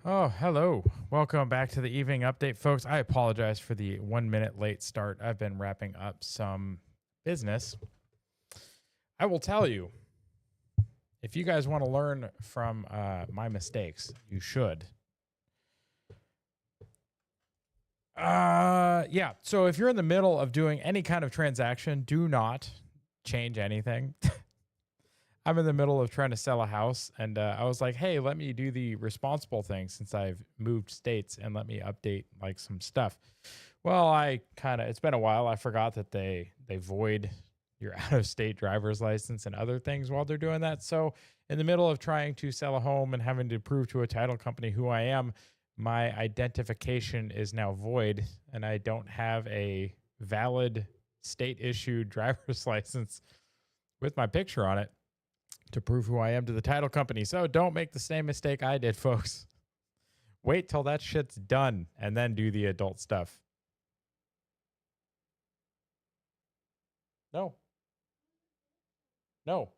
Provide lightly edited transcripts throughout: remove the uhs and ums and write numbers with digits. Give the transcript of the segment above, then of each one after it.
Oh, hello. Welcome back to the evening update, folks. I apologize for the 1 minute late start. I've been wrapping up some business. I will tell you, if you guys want to learn from my mistakes, you should. Yeah. So if you're in the middle of doing any kind of transaction, do not change anything. I'm in the middle of trying to sell a house, and I was like, "Hey, let me do the responsible thing since I've moved states, and let me update like some stuff." Well, it's been a while. I forgot that they void your out of state driver's license and other things while they're doing that. So, in the middle of trying to sell a home and having to prove to a title company who I am, my identification is now void, and I don't have a valid state issued driver's license with my picture on it to prove who I am to the title company. So don't make the same mistake I did, folks. Wait till that shit's done and then do the adult stuff. No. No.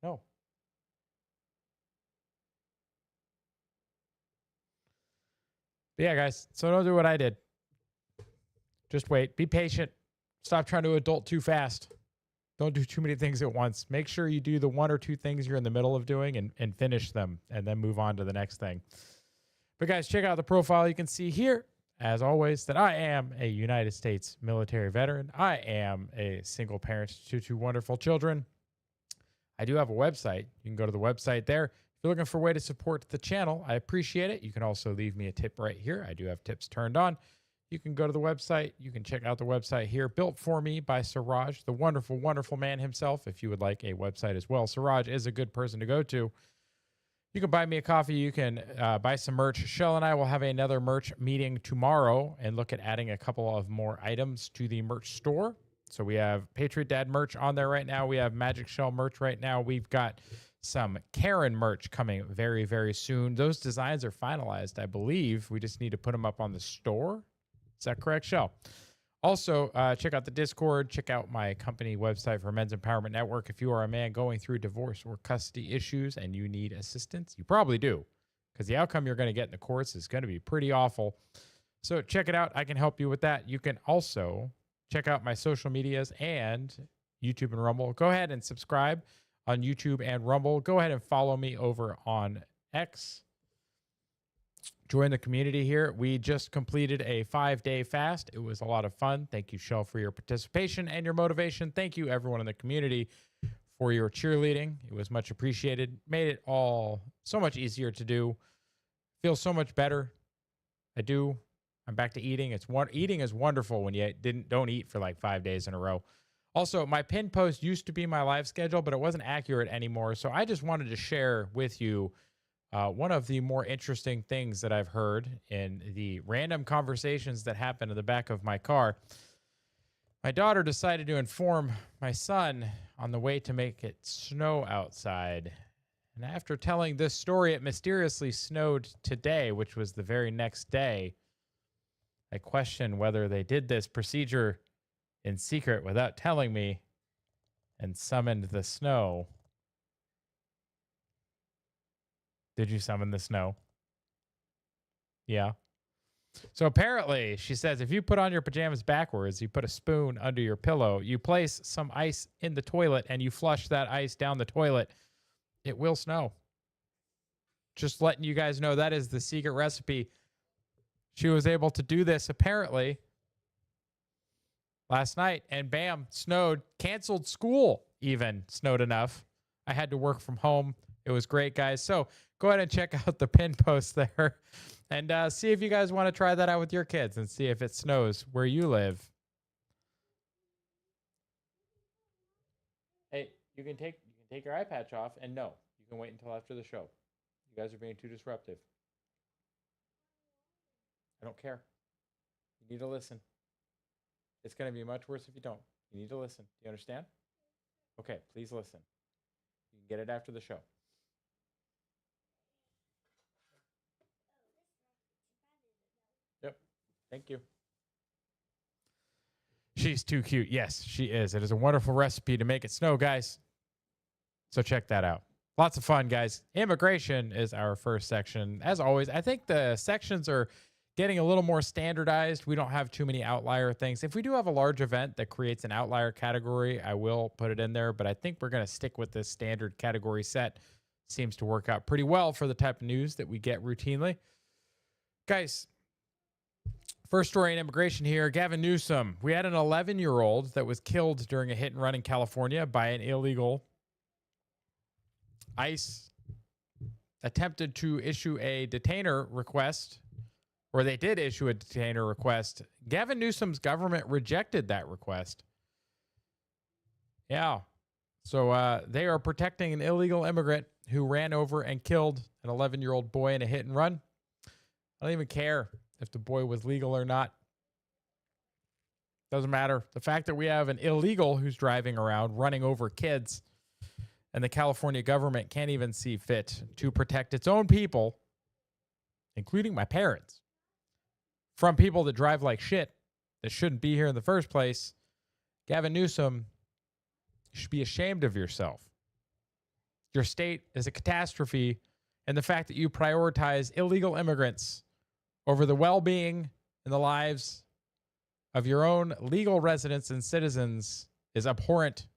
No. But yeah, guys. So don't do what I did. Just wait. Be patient. Stop trying to adult too fast. Don't do too many things at once. Make sure you do the one or two things you're in the middle of doing and finish them and then move on to the next thing. But guys, check out the profile. You can see here, as always, that I am a United States military veteran. I am a single parent to two wonderful children. I do have a website. You can go to the website there. If you're looking for a way to support the channel, I appreciate it. You can also leave me a tip right here. I do have tips turned on. You can go to the website. You can check out the website here, built for me by Siraj, the wonderful, wonderful man himself. If you would like a website as well, Siraj is a good person to go to. You can buy me a coffee. You can buy some merch. Shell and I will have another merch meeting tomorrow and look at adding a couple of more items to the merch store. So we have Patriot Dad merch on there right now. We have Magic Shell merch right now. We've got some Karen merch coming very, very soon. Those designs are finalized, I believe. We just need to put them up on the store. Is that correct, Shell? Also, check out the Discord. Check out my company website for Men's Empowerment Network. If you are a man going through divorce or custody issues and you need assistance, you probably do, because the outcome you're going to get in the courts is going to be pretty awful. So check it out. I can help you with that. You can also check out my social medias and YouTube and Rumble. Go ahead and subscribe on YouTube and Rumble. Go ahead and follow me over on X. Join the community here. We just completed a 5-day fast. It was a lot of fun. Thank you, Shell, for your participation and your motivation. Thank you, everyone in the community, for your cheerleading. It was much appreciated. Made it all so much easier to do. Feels so much better. I'm back to eating. Eating is wonderful when you don't eat for like 5 days in a row. Also, my pin post used to be my live schedule, but it wasn't accurate anymore. So I just wanted to share with you one of the more interesting things that I've heard in the random conversations that happened in the back of my car. My daughter decided to inform my son on the way to make it snow outside. And after telling this story, it mysteriously snowed today, which was the very next day. I question whether they did this procedure in secret without telling me and summoned the snow. Did you summon the snow? Yeah. So apparently, she says, if you put on your pajamas backwards, you put a spoon under your pillow, you place some ice in the toilet, and you flush that ice down the toilet, it will snow. Just letting you guys know that is the secret recipe. She was able to do this, apparently, last night, and bam, snowed. Canceled school even, snowed enough. I had to work from home. It was great, guys. So go ahead and check out the pin post there and see if you guys want to try that out with your kids and see if it snows where you live. Hey, you can take your eye patch off, and no, you can wait until after the show. You guys are being too disruptive. I don't care. You need to listen. It's going to be much worse if you don't. You need to listen. Do you understand? Okay, please listen. You can get it after the show. Yep. Thank you. She's too cute. Yes, she is. It is a wonderful recipe to make it snow, guys. So check that out. Lots of fun, guys. Immigration is our first section. As always, I think the sections are getting a little more standardized. We don't have too many outlier things. If we do have a large event that creates an outlier category, I will put it in there, but I think we're going to stick with this standard category set. Seems to work out pretty well for the type of news that we get routinely. Guys, first story in immigration here. Gavin Newsom. We had an 11-year-old that was killed during a hit and run in California by an illegal. ICE attempted to issue a detainer request, or they did issue a detainer request. Gavin Newsom's government rejected that request. Yeah. So they are protecting an illegal immigrant who ran over and killed an 11-year-old boy in a hit and run. I don't even care if the boy was legal or not. Doesn't matter. The fact that we have an illegal who's driving around running over kids, and the California government can't even see fit to protect its own people, including my parents, from people that drive like shit that shouldn't be here in the first place. Gavin Newsom, you should be ashamed of yourself. Your state is a catastrophe, and the fact that you prioritize illegal immigrants over the well-being and the lives of your own legal residents and citizens is abhorrent.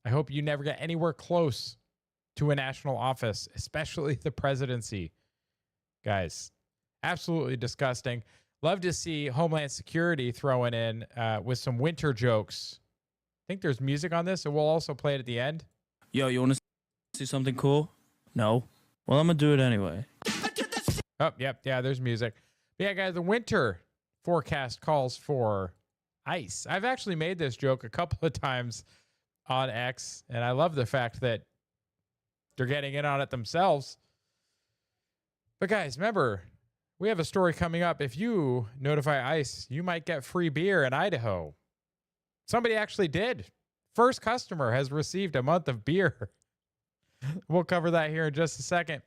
I hope you never get anywhere close to a national office, especially the presidency. Guys, absolutely disgusting. Love to see Homeland Security throwing in with some winter jokes. I think there's music on this, and we'll also play it at the end. Yo, you want to see something cool? No? Well, I'm going to do it anyway. Oh, yep. Yeah, there's music. But yeah, guys, the winter forecast calls for ice. I've actually made this joke a couple of times on X, and I love the fact that they're getting in on it themselves. But guys, remember, we have a story coming up. If you notify ICE, you might get free beer in Idaho. Somebody actually did. First customer has received a month of beer. We'll cover that here in just a second.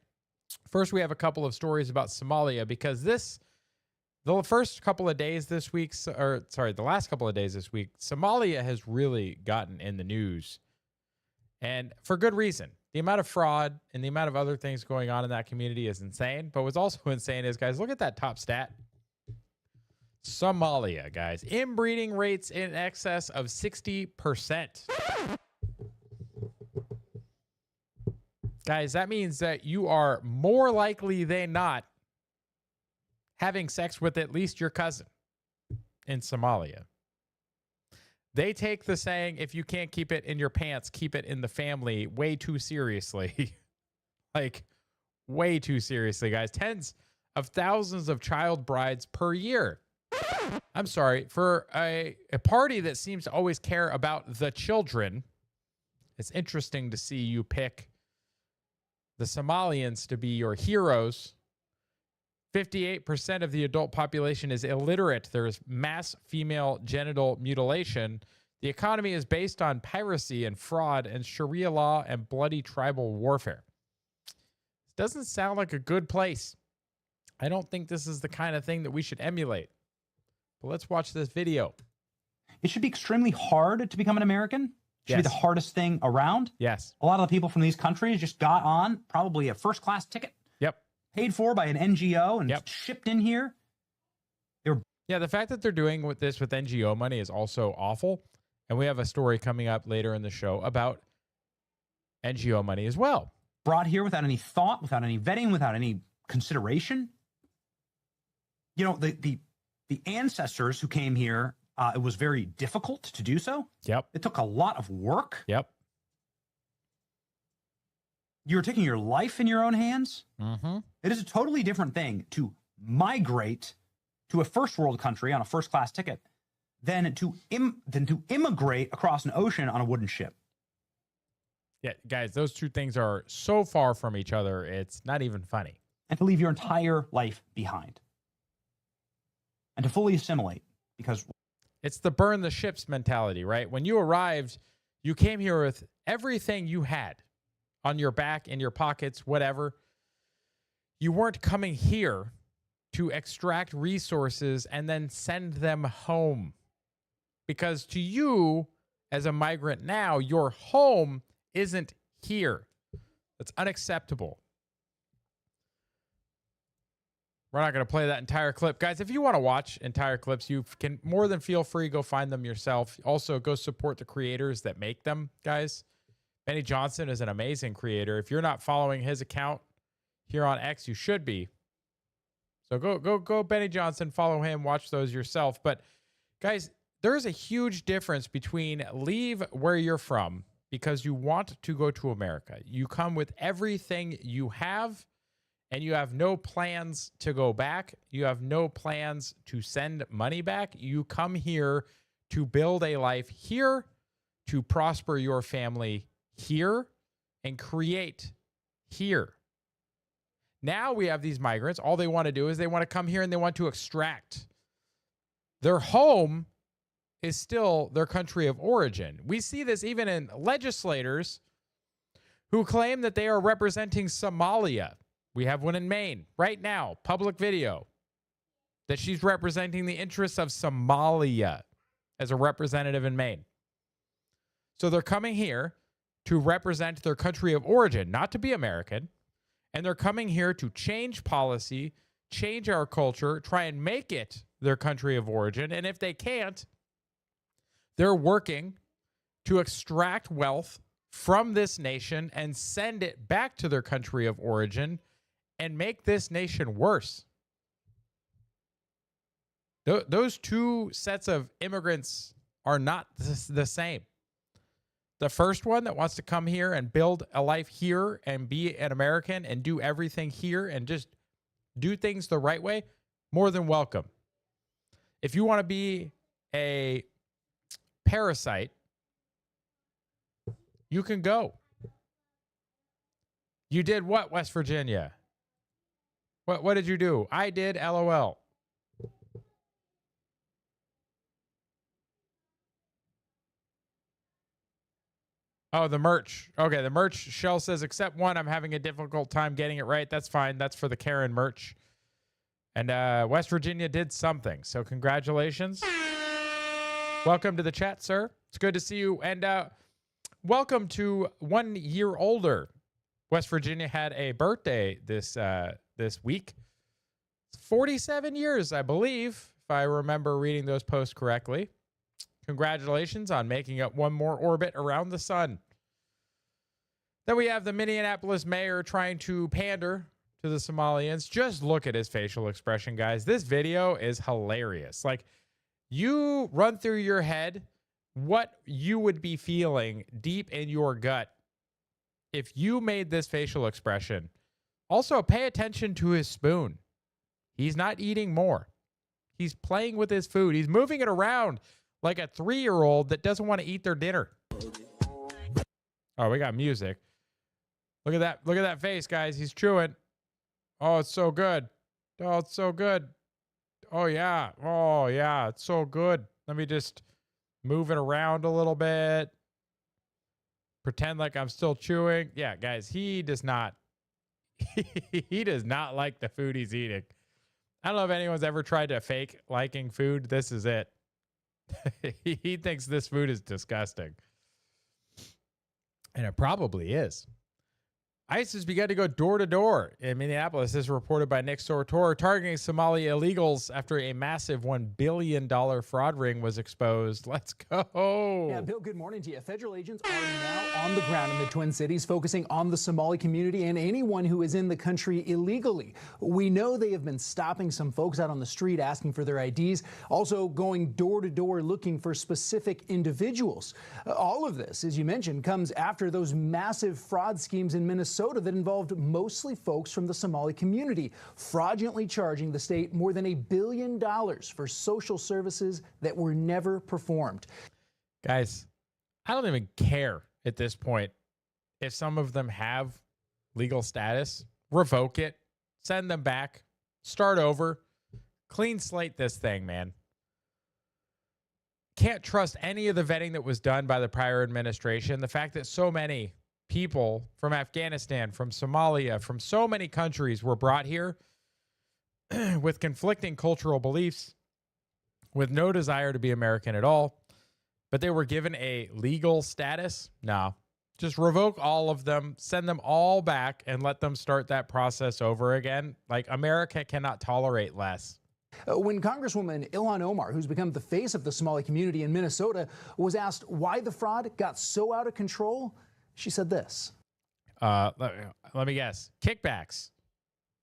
First, we have a couple of stories about Somalia, because the last couple of days this week, Somalia has really gotten in the news. And for good reason. The amount of fraud and the amount of other things going on in that community is insane. But what's also insane is, guys, look at that top stat. Somalia, guys. Inbreeding rates in excess of 60%. Guys, that means that you are more likely than not having sex with at least your cousin in Somalia. They take the saying, if you can't keep it in your pants, keep it in the family, way too seriously. Like, way too seriously, guys. Tens of thousands of child brides per year. I'm sorry, for a party that seems to always care about the children, it's interesting to see you pick the Somalians to be your heroes. 58% of the adult population is illiterate. There is mass female genital mutilation. The economy is based on piracy and fraud and Sharia law and bloody tribal warfare. This doesn't sound like a good place. I don't think this is the kind of thing that we should emulate. But let's watch this video. It should be extremely hard to become an American. It should be the hardest thing around. Yes. A lot of the people from these countries just got on probably a first-class ticket. Yep. Paid for by an NGO and shipped in here. Yeah, the fact that they're doing this with NGO money is also awful. And we have a story coming up later in the show about NGO money as well. Brought here without any thought, without any vetting, without any consideration. You know, the ancestors who came here, it was very difficult to do so. Yep. It took a lot of work. Yep. You're taking your life in your own hands. Mm-hmm. It is a totally different thing to migrate to a first world country on a first class ticket than to immigrate across an ocean on a wooden ship. Yeah, guys, those two things are so far from each other, it's not even funny. And to leave your entire life behind. And to fully assimilate, because it's the burn the ships mentality, right? When you arrived, you came here with everything you had on your back, in your pockets, whatever. You weren't coming here to extract resources and then send them home. Because to you, as a migrant now, your home isn't here. That's unacceptable. We're not going to play that entire clip. Guys, if you want to watch entire clips, you can more than feel free. Go find them yourself. Also, go support the creators that make them, guys. Benny Johnson is an amazing creator. If you're not following his account here on X, you should be. So go Benny Johnson, follow him, watch those yourself. But guys, there's a huge difference between leave where you're from because you want to go to America. You come with everything you have, and you have no plans to go back. You have no plans to send money back. You come here to build a life here, to prosper your family here, and create here. Now we have these migrants. All they want to do is they want to come here and they want to extract. Their home is still their country of origin. We see this even in legislators who claim that they are representing Somalia. We have one in Maine right now, public video, that she's representing the interests of Somalia as a representative in Maine. So they're coming here to represent their country of origin, not to be American. And they're coming here to change policy, change our culture, try and make it their country of origin. And if they can't, they're working to extract wealth from this nation and send it back to their country of origin and make this nation worse. Those two sets of immigrants are not the same. The first one that wants to come here and build a life here and be an American and do everything here and just do things the right way, more than welcome. If you want to be a parasite, you can go. You did what, West Virginia? What did you do? I did, LOL. Oh, the merch. Okay, the merch. Shell says, except one, I'm having a difficult time getting it right. That's fine. That's for the Karen merch. And West Virginia did something. So congratulations. Welcome to the chat, sir. It's good to see you. And welcome to 1 year older. West Virginia had a birthday this week. 47 years, I believe, if I remember reading those posts correctly. Congratulations on making up one more orbit around the sun. Then we have the Minneapolis mayor trying to pander to the Somalians. Just look at his facial expression, guys. This video is hilarious. Like, you run through your head what you would be feeling deep in your gut if you made this facial expression. Also, pay attention to his spoon. He's not eating more. He's playing with his food. He's moving it around like a 3-year-old that doesn't want to eat their dinner. Oh, we got music. Look at that. Look at that face, guys. He's chewing. Oh, it's so good. Oh, it's so good. Oh, yeah. Oh, yeah. It's so good. Let me just move it around a little bit. Pretend like I'm still chewing. Yeah, guys, he does not. He does not like the food he's eating. I don't know if anyone's ever tried to fake liking food. This is it. He thinks this food is disgusting. And it probably is. ICE has begun to go door to door in Minneapolis. This is reported by Nick Sorator, targeting Somali illegals after a massive $1 billion fraud ring was exposed. Let's go. Yeah, Bill, good morning to you. Federal agents are now on the ground in the Twin Cities, focusing on the Somali community and anyone who is in the country illegally. We know they have been stopping some folks out on the street asking for their IDs, also going door to door looking for specific individuals. All of this, as you mentioned, comes after those massive fraud schemes in Minnesota that involved mostly folks from the Somali community, fraudulently charging the state more than $1 billion for social services that were never performed. Guys, I don't even care at this point if some of them have legal status. Revoke it, send them back, start over, clean slate this thing, man. Can't trust any of the vetting that was done by the prior administration. The fact that so many people from Afghanistan, from Somalia, from so many countries were brought here with conflicting cultural beliefs, with no desire to be American at all. but they were given a legal status. No, just revoke all of them, send them all back, and let them start that process over again. Like, America cannot tolerate less. When Congresswoman Ilhan Omar, who's become the face of the Somali community in Minnesota, was asked why the fraud got so out of control, she said this. Let me guess. Kickbacks.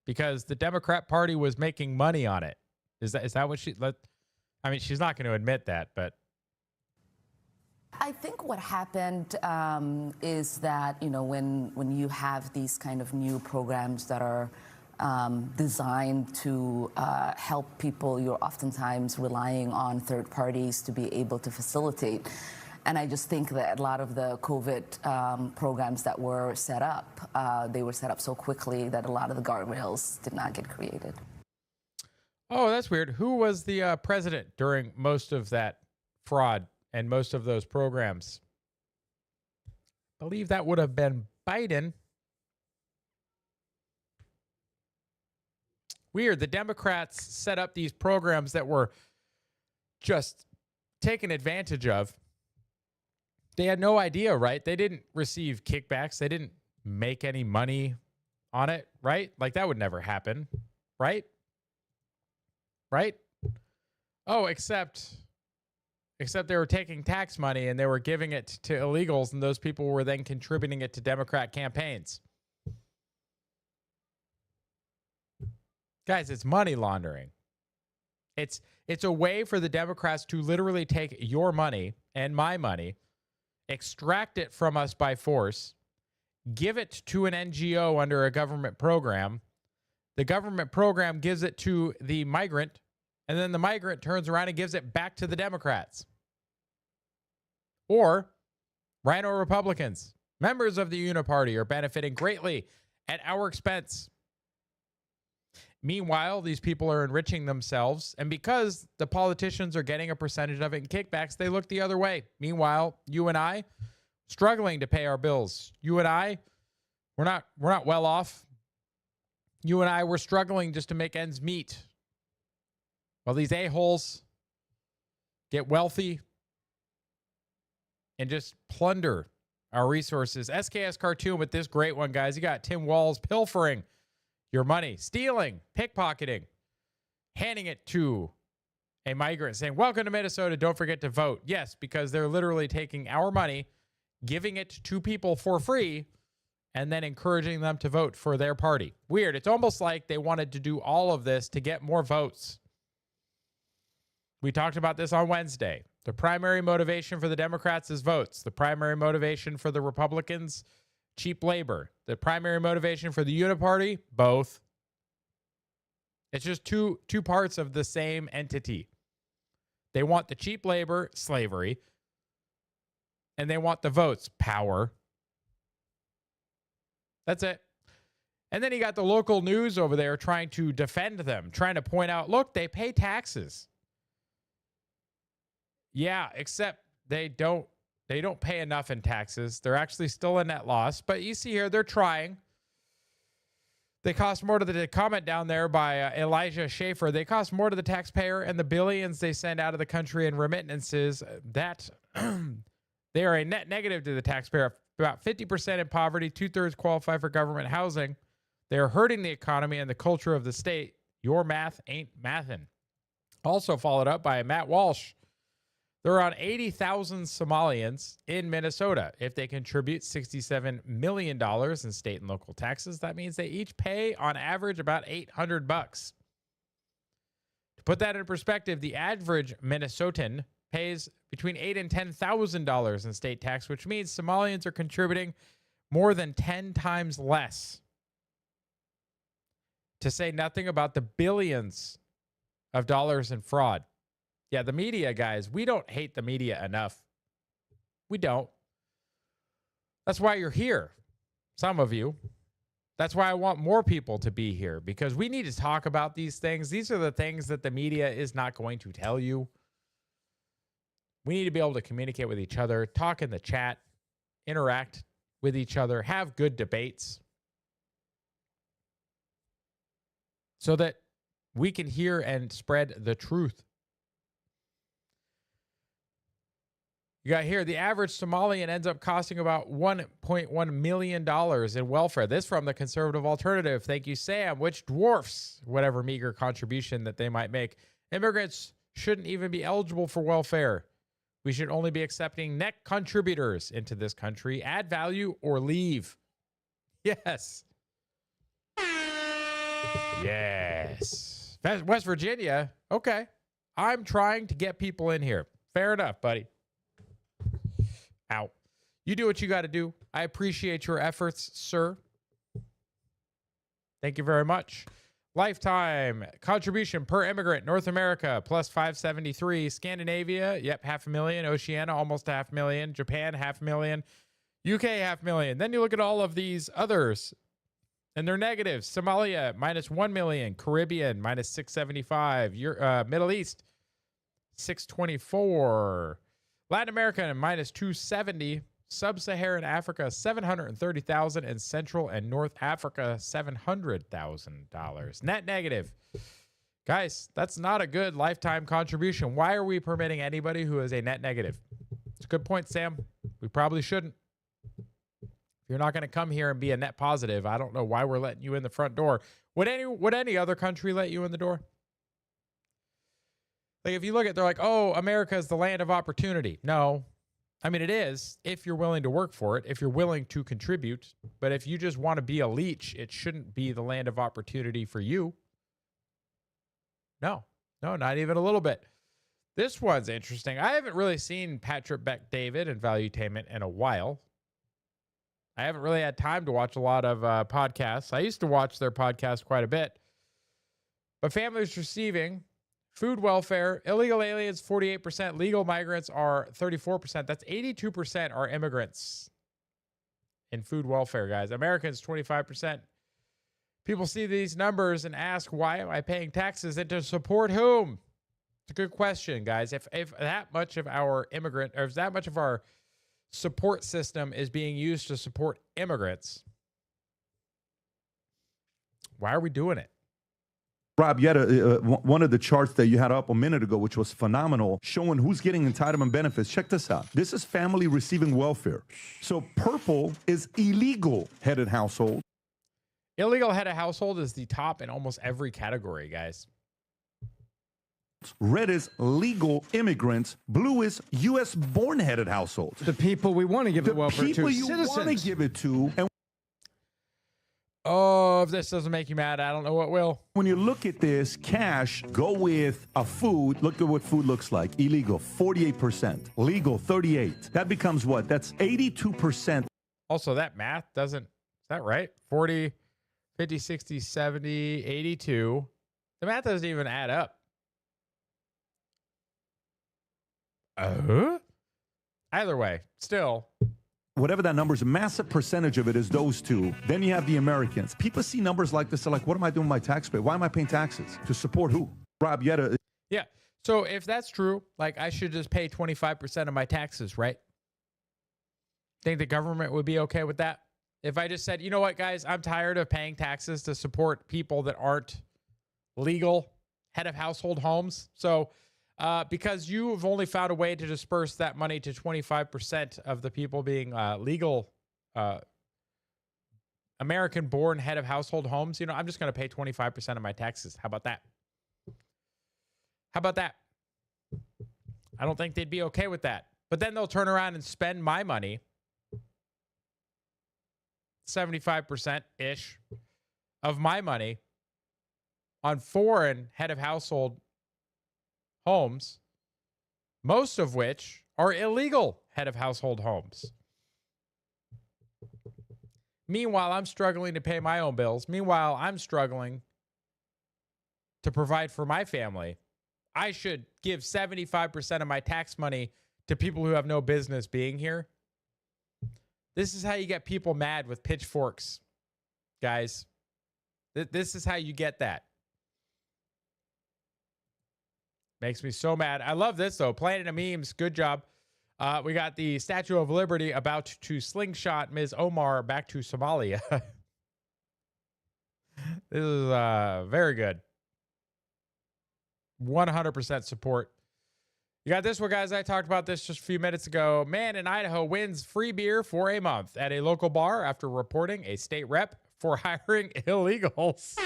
Because the Democrat Party was making money on it. Is that what she... I mean, she's not going to admit that, but... I think what happened is that, you know, when you have these kind of new programs that are designed to help people, you're oftentimes relying on third parties to be able to facilitate. And I just think that a lot of the COVID programs that were set up, they were set up so quickly that a lot of the guardrails did not get created. Oh, that's weird. Who was the president during most of that fraud and most of those programs? I believe that would have been Biden. Weird. The Democrats set up these programs that were just taken advantage of. They had no idea, right? They didn't receive kickbacks. They didn't make any money on it, right? Like, that would never happen, right? Right? Oh, except they were taking tax money and they were giving it to illegals, and those people were then contributing it to Democrat campaigns. Guys, it's money laundering. It's a way for the Democrats to literally take your money and my money, extract it from us by force, give it to an NGO under a government program. The government program gives it to the migrant, and then the migrant turns around and gives it back to the Democrats. Or Rhino Republicans, members of the Uniparty, are benefiting greatly at our expense. Meanwhile, these people are enriching themselves, and because the politicians are getting a percentage of it in kickbacks, they look the other way. Meanwhile, you and I, struggling to pay our bills. You and I, we're not well off. You and I, we're struggling just to make ends meet. While these a-holes get wealthy and just plunder our resources. SKS Cartoon with this great one, guys. You got Tim Walz pilfering your money, stealing, pickpocketing, handing it to a migrant saying, "Welcome to Minnesota. Don't forget to vote." Yes, because they're literally taking our money, giving it to people for free, and then encouraging them to vote for their party. Weird. It's almost like they wanted to do all of this to get more votes. We talked about this on Wednesday. The primary motivation for the Democrats is votes. The primary motivation for the Republicans, cheap labor. The primary motivation for the Uniparty, both. It's just two parts of the same entity. They want the cheap labor, slavery, and they want the votes, power. That's it. And then you got the local news over there trying to defend them, trying to point out, look, they pay taxes. Yeah, except they don't pay enough in taxes. They're actually still a net loss. But you see here, they're trying. They cost more to the comment down there by Elijah Schaefer. They cost more to the taxpayer, and the billions they send out of the country in remittances, that they are a net negative to the taxpayer. About 50% in poverty, 2/3 qualify for government housing. They are hurting the economy and the culture of the state. Your math ain't mathin'. Also followed up by Matt Walsh. There are around 80,000 Somalians in Minnesota. If they contribute $67 million in state and local taxes, that means they each pay on average about $800. To put that in perspective, the average Minnesotan pays between $8,000 and $10,000 in state tax, which means Somalians are contributing more than 10 times less. To say nothing about the billions of dollars in fraud. Yeah, the media, guys, we don't hate the media enough. We don't. That's why you're here, some of you. That's why I want more people to be here, because we need to talk about these things. These are the things that the media is not going to tell you. We need to be able to communicate with each other, talk in the chat, interact with each other, have good debates, so that we can hear and spread the truth. You got here, the average Somalian ends up costing about $1.1 million in welfare. This from the conservative alternative. Thank you, Sam, which dwarfs whatever meager contribution that they might make. Immigrants shouldn't even be eligible for welfare. We should only be accepting net contributors into this country, add value, or leave. Yes. Yes. West Virginia. Okay. I'm trying to get people in here. Fair enough, buddy. Ow. You do what you got to do. I appreciate your efforts, sir. Thank you very much. Lifetime contribution per immigrant, North America, plus 573. Scandinavia, yep, 500,000. Oceania, almost 500,000. Japan, 500,000. UK, 500,000. Then you look at all of these others, and they're negatives. Somalia, minus 1 million. Caribbean, minus 675. Middle East, 624. Latin America, minus 270. Sub-Saharan Africa, 730,000, and Central and North Africa, $700,000. Net negative. Guys, that's not a good lifetime contribution. Why are we permitting anybody who is a net negative? It's a good point, Sam. We probably shouldn't. If you're not going to come here and be a net positive, I don't know why we're letting you in the front door. Would any other country let you in the door? Like if you look at, they're like, oh, America is the land of opportunity. No. I mean, it is if you're willing to work for it, if you're willing to contribute. But if you just want to be a leech, it shouldn't be the land of opportunity for you. No, not even a little bit. This one's interesting. I haven't really seen Patrick Bet-David and Valuetainment in a while. I haven't really had time to watch a lot of podcasts. I used to watch their podcast quite a bit. But families receiving food welfare, illegal aliens, 48%. Legal migrants are 34%. That's 82% are immigrants in food welfare, guys. Americans, 25%. People see these numbers and ask, why am I paying taxes and to support whom? It's a good question, guys. If that much of our immigrant, or if that much of our support system is being used to support immigrants, why are we doing it? Rob, you had one of the charts that you had up a minute ago, which was phenomenal, showing who's getting entitlement benefits. Check this out. This is family receiving welfare. So purple is illegal headed household. Illegal head of household is the top in almost every category, guys. Red is legal immigrants. Blue is U.S. born headed households. The people we want to give the welfare to. People you citizens. want to give it to. And oh, if this doesn't make you mad, I don't know what will. when you look at this, cash, go with a food. Look at what food looks like. Illegal, 48%. Legal, 38%. That becomes what? That's 82%. Also, that math doesn't, is that right? 40, 50, 60, 70, 82. The math doesn't even add up. Either way, still. Whatever that number is, a massive percentage of it is those two. Then you have the Americans. People see numbers like this. They're like, what am I doing with my tax pay? Why am I paying taxes? To support who? Rob, you had a... Yeah. So if that's true, like I should just pay 25% of my taxes, right? Think the government would be okay with that? If I just said, you know what, guys, I'm tired of paying taxes to support people that aren't legal head of household homes. So because you have only found a way to disperse that money to 25% of the people being legal American-born head of household homes, you know, I'm just going to pay 25% of my taxes. How about that? How about that? I don't think they'd be okay with that. But then they'll turn around and spend my money, 75%-ish of my money, on foreign head of household homes, most of which are illegal head of household homes. Meanwhile, I'm struggling to pay my own bills. Meanwhile, I'm struggling to provide for my family. I should give 75% of my tax money to people who have no business being here. This is how you get people mad with pitchforks, guys. This is how you get that. Makes me so mad. I love this, though. Planet of Memes. Good job. We got the Statue of Liberty about to slingshot Ms. Omar back to Somalia. This is very good. 100% support. You got this one, guys. I talked about this just a few minutes ago. Man in Idaho wins free beer for a month at a local bar after reporting a state rep for hiring illegals.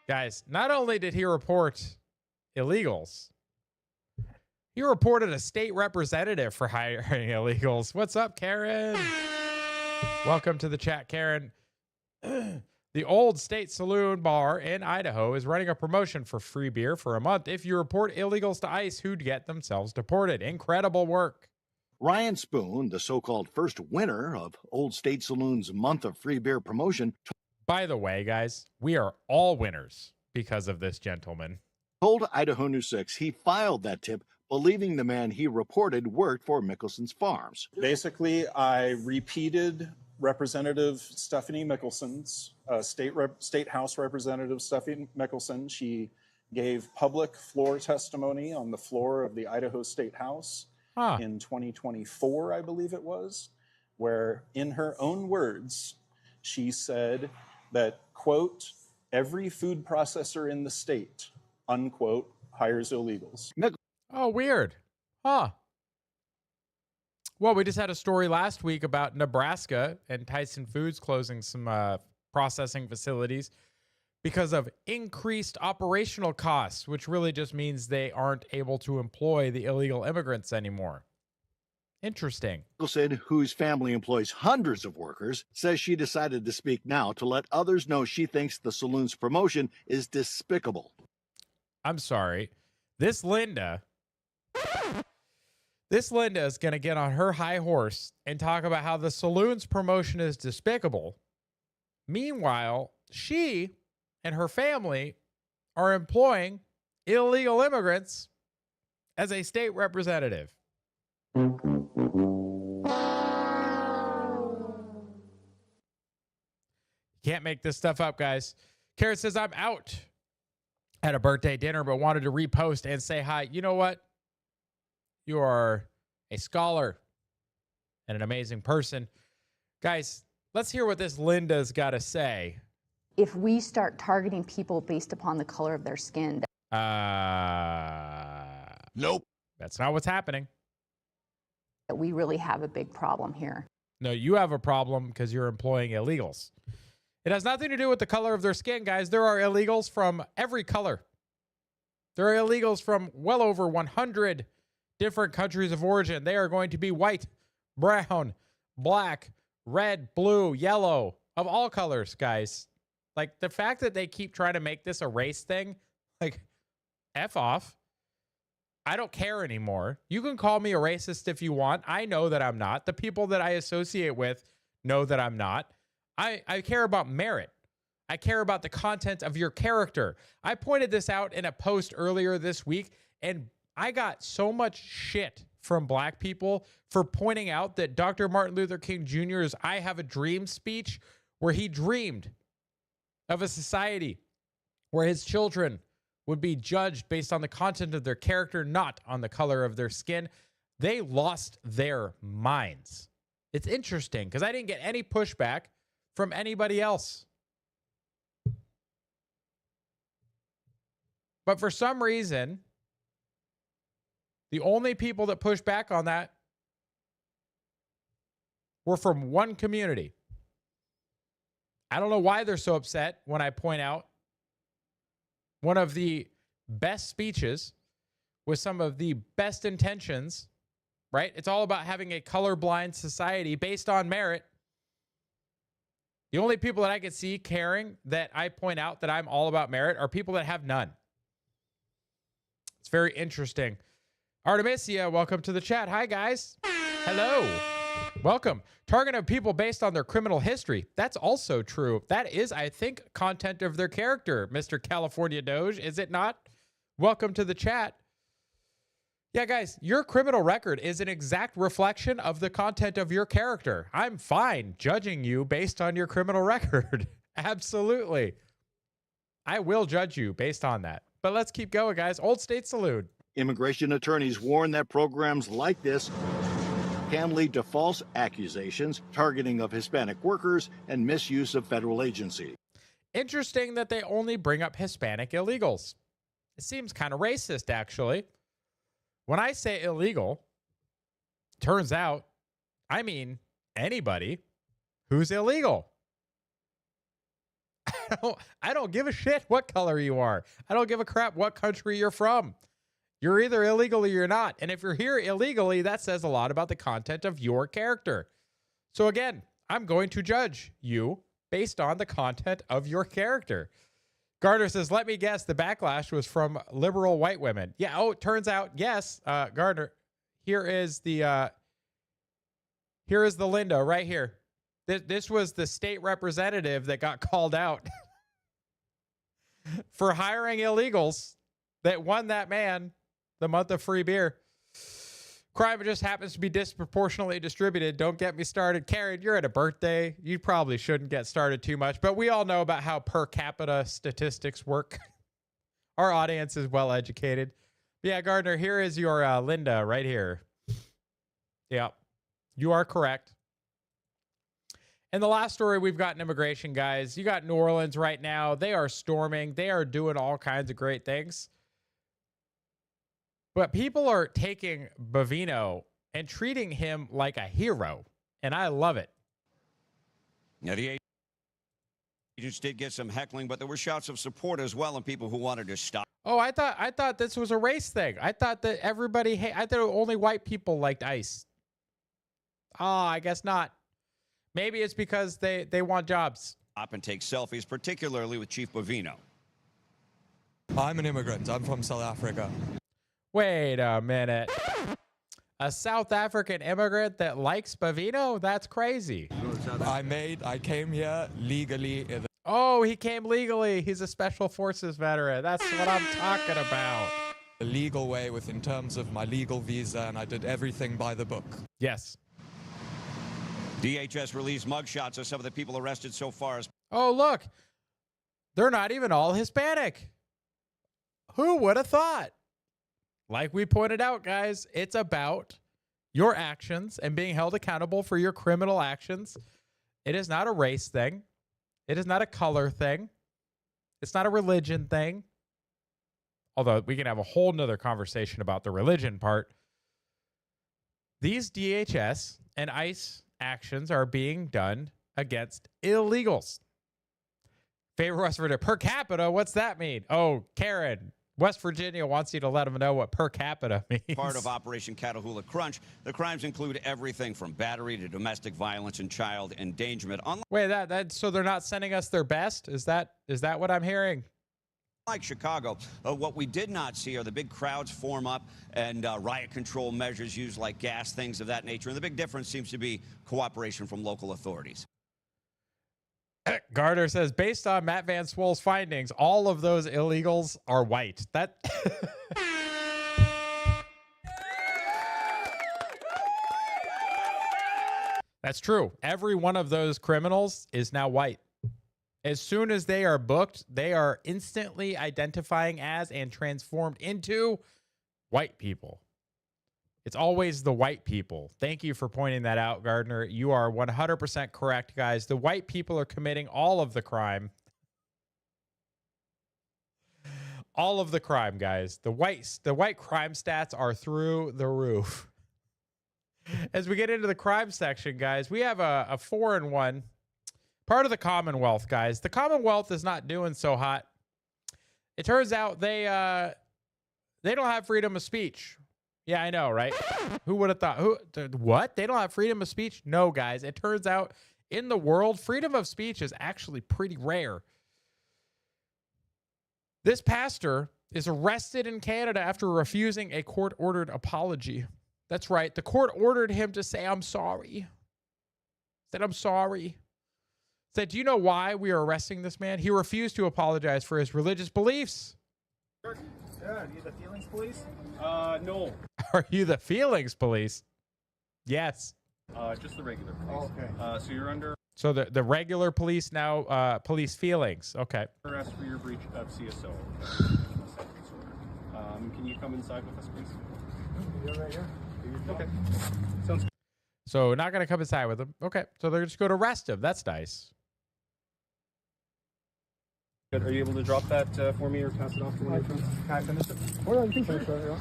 Guys, not only did he report illegals, he reported a state representative for hiring illegals. What's up, Karen? Welcome to the chat, Karen. The Old State Saloon Bar in Idaho is running a promotion for free beer for a month if you report illegals to ICE who'd get themselves deported. Incredible work. Ryan Spoon, the so-called first winner of Old State Saloon's month of free beer promotion, By the way, guys, we are all winners because of this gentleman. told Idaho News 6 he filed that tip believing the man he reported worked for Mickelson's Farms. Basically, I repeated Representative Stephanie Mickelson's, State House Representative Stephanie Mickelson. She gave public floor testimony on the floor of the Idaho State House in 2024, I believe it was, where in her own words, she said that, quote, every food processor in the state, unquote, hires illegals. Oh, weird. Huh. Well, we just had a story last week about Nebraska and Tyson Foods closing some processing facilities because of increased operational costs, which really just means they aren't able to employ the illegal immigrants anymore. Interesting. Mickelson, whose family employs hundreds of workers, says she decided to speak now to let others know she thinks the saloon's promotion is despicable. I'm sorry. This Linda is going to get on her high horse and talk about how the saloon's promotion is despicable. Meanwhile, she and her family are employing illegal immigrants as a state representative. Can't make this stuff up, guys. Kara says, I'm out at a birthday dinner, but wanted to repost and say hi. You know what? You are a scholar and an amazing person. Guys, let's hear what this Linda's got to say. If we start targeting people based upon the color of their skin. Nope. That's not what's happening. We really have a big problem here. No, you have a problem because you're employing illegals. It has nothing to do with the color of their skin, guys. There are illegals from every color. There are illegals from well over 100 different countries of origin. They are going to be white, brown, black, red, blue, yellow, of all colors, guys. Like, the fact that they keep trying to make this a race thing, like, F off. I don't care anymore. You can call me a racist if you want. I know that I'm not. The people that I associate with know that I'm not. I care about merit. I care about the content of your character. I pointed this out in a post earlier this week, and I got so much shit from black people for pointing out that Dr. Martin Luther King Jr.'s I Have a Dream speech, where he dreamed of a society where his children would be judged based on the content of their character, not on the color of their skin. They lost their minds. It's interesting because I didn't get any pushback from anybody else. But for some reason, the only people that pushed back on that were from one community. I don't know why they're so upset when I point out one of the best speeches with some of the best intentions, right? It's all about having a colorblind society based on merit. The only people that I could see caring that I point out that I'm all about merit are people that have none. It's very interesting. Artemisia, welcome to the chat. Hi, guys. Hello. Welcome. Targeting people based on their criminal history. That's also true. That is, I think, content of their character, Mr. California Doge, is it not? Welcome to the chat. Yeah, guys, your criminal record is an exact reflection of the content of your character. I'm fine judging you based on your criminal record. Absolutely. I will judge you based on that. But let's keep going, guys. Old State Saloon. Immigration attorneys warn that programs like this can lead to false accusations, targeting of Hispanic workers, and misuse of federal agency. Interesting that they only bring up Hispanic illegals. It seems kind of racist, actually. When I say illegal, turns out I mean anybody who's illegal. I don't give a shit what color you are. I don't give a crap what country you're from. You're either illegal or you're not. And if you're here illegally, that says a lot about the content of your character. So again, I'm going to judge you based on the content of your character. Gardner says, let me guess, the backlash was from liberal white women. Yeah, oh, it turns out, yes, Gardner, here is the Linda right here. This was the state representative that got called out for hiring illegals that won that man the month of free beer. Crime just happens to be disproportionately distributed. Don't get me started. Karen, you're at a birthday. You probably shouldn't get started too much, but we all know about how per capita statistics work. Our audience is well educated. Yeah, Gardner, here is your Linda right here. Yeah, you are correct. And the last story we've got in immigration, guys. You got New Orleans right now. They are storming. They are doing all kinds of great things. But people are taking Bovino and treating him like a hero. And I love it. Now, the agents did get some heckling, but there were shouts of support as well and people who wanted to stop. Oh, I thought this was a race thing. I thought that I thought only white people liked ICE. Oh, I guess not. Maybe it's because they want jobs. Stop and take selfies, particularly with Chief Bovino. I'm an immigrant. I'm from South Africa. Wait a minute. A South African immigrant that likes Bovino? That's crazy. I came here legally. Oh, he came legally. He's a special forces veteran. That's what I'm talking about. The legal way in terms of my legal visa, and I did everything by the book. Yes. DHS released mugshots of some of the people arrested so far. Oh, look. They're not even all Hispanic. Who would have thought? Like we pointed out, guys, it's about your actions and being held accountable for your criminal actions. It is not a race thing. It is not a color thing. It's not a religion thing. Although we can have a whole nother conversation about the religion part. These DHS and ICE actions are being done against illegals. Favor West Virginia per capita. What's that mean? Oh, Karen, West Virginia wants you to let them know what per capita means. Part of Operation Catahoula Crunch. The crimes include everything from battery to domestic violence and child endangerment. Wait, so they're not sending us their best? Is that what I'm hearing? Like Chicago, what we did not see are the big crowds form up and riot control measures used like gas, things of that nature. And the big difference seems to be cooperation from local authorities. Gardner says, based on Matt Van Swole's findings, all of those illegals are white. That That's true. Every one of those criminals is now white. As soon as they are booked, they are instantly identifying as and transformed into white people. It's always the white people. Thank you for pointing that out, Gardner. You are 100% correct, guys. The white people are committing all of the crime. All of the crime, guys. The white crime stats are through the roof. As we get into the crime section, guys, we have a 4-1. Part of the Commonwealth, guys. The Commonwealth is not doing so hot. It turns out they don't have freedom of speech. Yeah, I know, right? Who would have thought? What? They don't have freedom of speech? No, guys. It turns out in the world, freedom of speech is actually pretty rare. This pastor is arrested in Canada after refusing a court-ordered apology. That's right. The court ordered him to say, I'm sorry. Said, I'm sorry. Said, do you know why we are arresting this man? He refused to apologize for his religious beliefs. Yeah, are you the feelings police? No. Are you the feelings police? Yes. Just the regular police. Oh, okay. So you're under So the regular police now police feelings. Okay. arrest for your breach of CSO. Can you come inside with us, please? You're right here. Okay. Sounds good. So not going to come inside with him. Okay. So they're just going to arrest him. That's nice. Good. Are you able to drop that for me or pass it off to one of your friends? Can I finish it? Oh, yeah, you can finish it.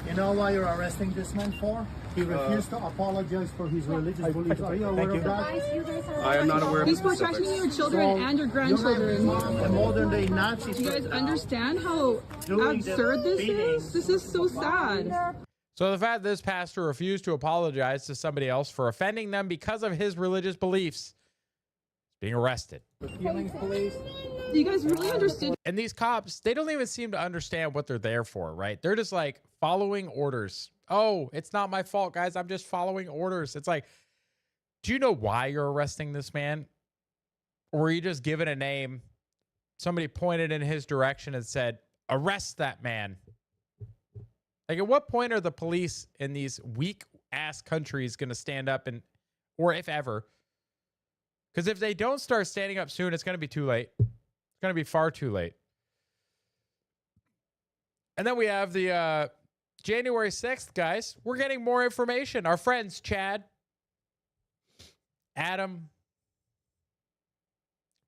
You know why you're arresting this man for? He refused to apologize for his religious beliefs. Are you aware of that? I am not aware of He's protecting your children and your grandchildren. The modern day Nazis. Do you guys understand how absurd this is? This is so sad. So the fact that this pastor refused to apologize to somebody else for offending them because of his religious beliefs is being arrested. Do you guys really understand? And these cops, they don't even seem to understand what they're there for, right? They're just like following orders. Oh, it's not my fault, guys. I'm just following orders. It's like, do you know why you're arresting this man? Or are you just given a name? Somebody pointed in his direction and said, arrest that man. Like, at what point are the police in these weak ass countries going to stand up and, or if ever, because if they don't start standing up soon, it's going to be too late. It's going to be far too late. And then we have the January 6th, guys. We're getting more information. Our friends, Chad, Adam,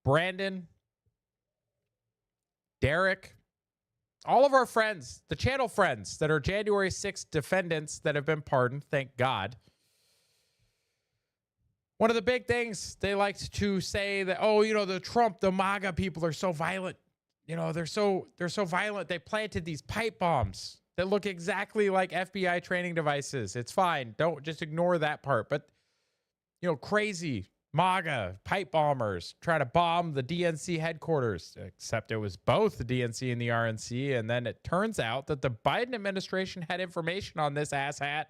Brandon, Derek, all of our friends, the channel friends that are January 6th defendants that have been pardoned, thank God. One of the big things they liked to say that, oh, you know, the Trump, the MAGA people are so violent. You know, they're so violent. They planted these pipe bombs that look exactly like FBI training devices. It's fine. Don't just ignore that part. But, you know, crazy MAGA pipe bombers trying to bomb the DNC headquarters, except it was both the DNC and the RNC. And then it turns out that the Biden administration had information on this asshat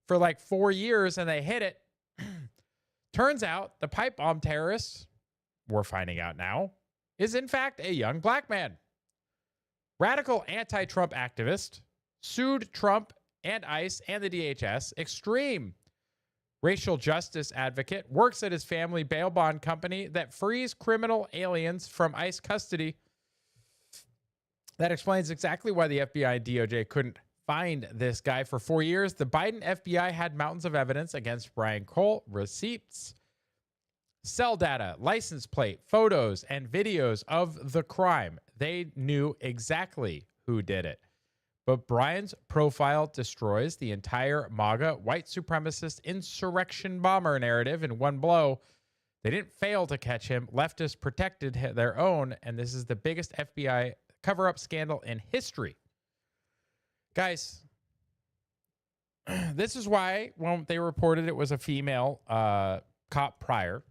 for like 4 years and they hid it. Turns out the pipe bomb terrorist, we're finding out now, is in fact a young black man. Radical anti-Trump activist, sued Trump and ICE and the DHS. Extreme racial justice advocate, works at his family bail bond company that frees criminal aliens from ICE custody. That explains exactly why the FBI and DOJ couldn't find this guy for 4 years. The Biden FBI had mountains of evidence against Brian Cole, receipts, cell data, license plate, photos, and videos of the crime. They knew exactly who did it. But Brian's profile destroys the entire MAGA white supremacist insurrection bomber narrative in one blow. They didn't fail to catch him. Leftists protected their own, and this is the biggest FBI cover-up scandal in history. Guys, this is why when they reported it was a female cop prior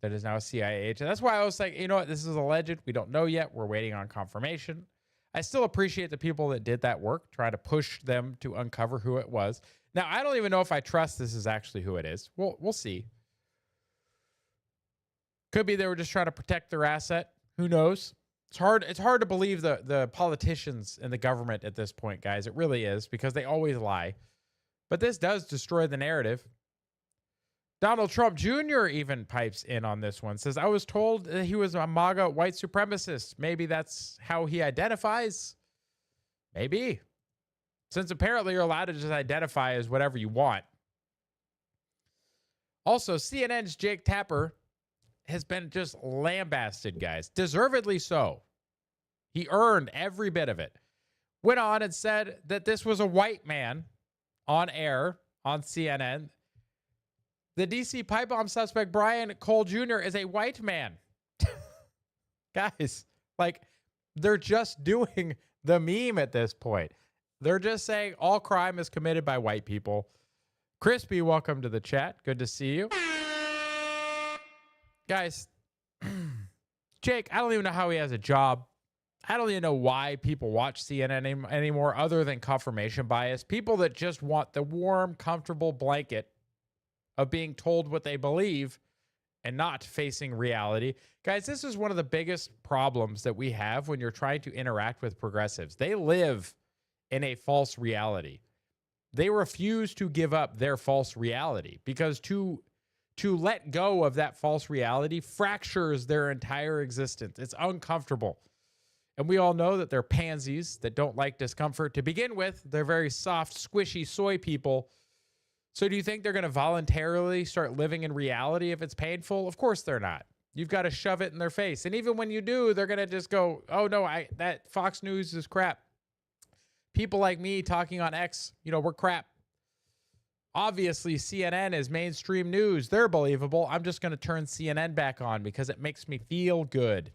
that is now a CIA agent. That's why I was like, you know what? This is alleged. We don't know yet. We're waiting on confirmation. I still appreciate the people that did that work, try to push them to uncover who it was. Now, I don't even know if I trust this is actually who it is. We'll see. Could be they were just trying to protect their asset. Who knows? It's hard to believe the politicians and the government at this point, guys. It really is, because they always lie. But this does destroy the narrative. Donald Trump Jr. even pipes in on this one. Says, I was told that he was a MAGA white supremacist. Maybe that's how he identifies. Maybe. Since apparently you're allowed to just identify as whatever you want. Also, CNN's Jake Tapper has been just lambasted, guys. Deservedly so. He earned every bit of it. Went on and said that this was a white man on air on CNN. The DC pipe bomb suspect, Brian Cole Jr., is a white man. Guys, like, they're just doing the meme at this point. They're just saying all crime is committed by white people. Crispy, welcome to the chat. Good to see you. Guys, Jake, I don't even know how he has a job. I don't even know why people watch CNN anymore other than confirmation bias. People that just want the warm, comfortable blanket of being told what they believe and not facing reality. Guys, this is one of the biggest problems that we have when you're trying to interact with progressives. They live in a false reality. They refuse to give up their false reality because to let go of that false reality fractures their entire existence. It's uncomfortable. And we all know that they're pansies that don't like discomfort. To begin with, they're very soft, squishy soy people. So do you think they're going to voluntarily start living in reality if it's painful? Of course they're not. You've got to shove it in their face. And even when you do, they're going to just go, oh, no, that Fox News is crap. People like me talking on X, we're crap. Obviously, CNN is mainstream news. They're believable. I'm just going to turn CNN back on because it makes me feel good.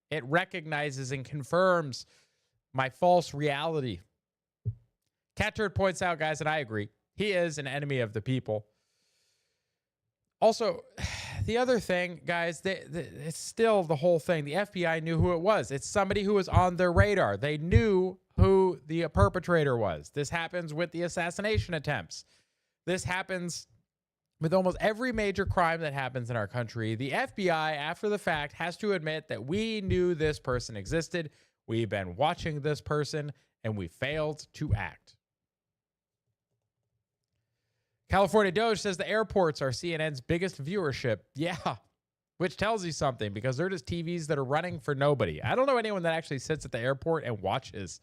It recognizes and confirms my false reality. Catturd points out, guys, and I agree, he is an enemy of the people. Also, the other thing, guys, it's still the whole thing. The FBI knew who it was. It's somebody who was on their radar. They knew who the perpetrator was. This happens with the assassination attempts. This happens with almost every major crime that happens in our country. The FBI, after the fact, has to admit that we knew this person existed. We've been watching this person, and we failed to act. California Doge says the airports are CNN's biggest viewership. Yeah, which tells you something because they're just TVs that are running for nobody. I don't know anyone that actually sits at the airport and watches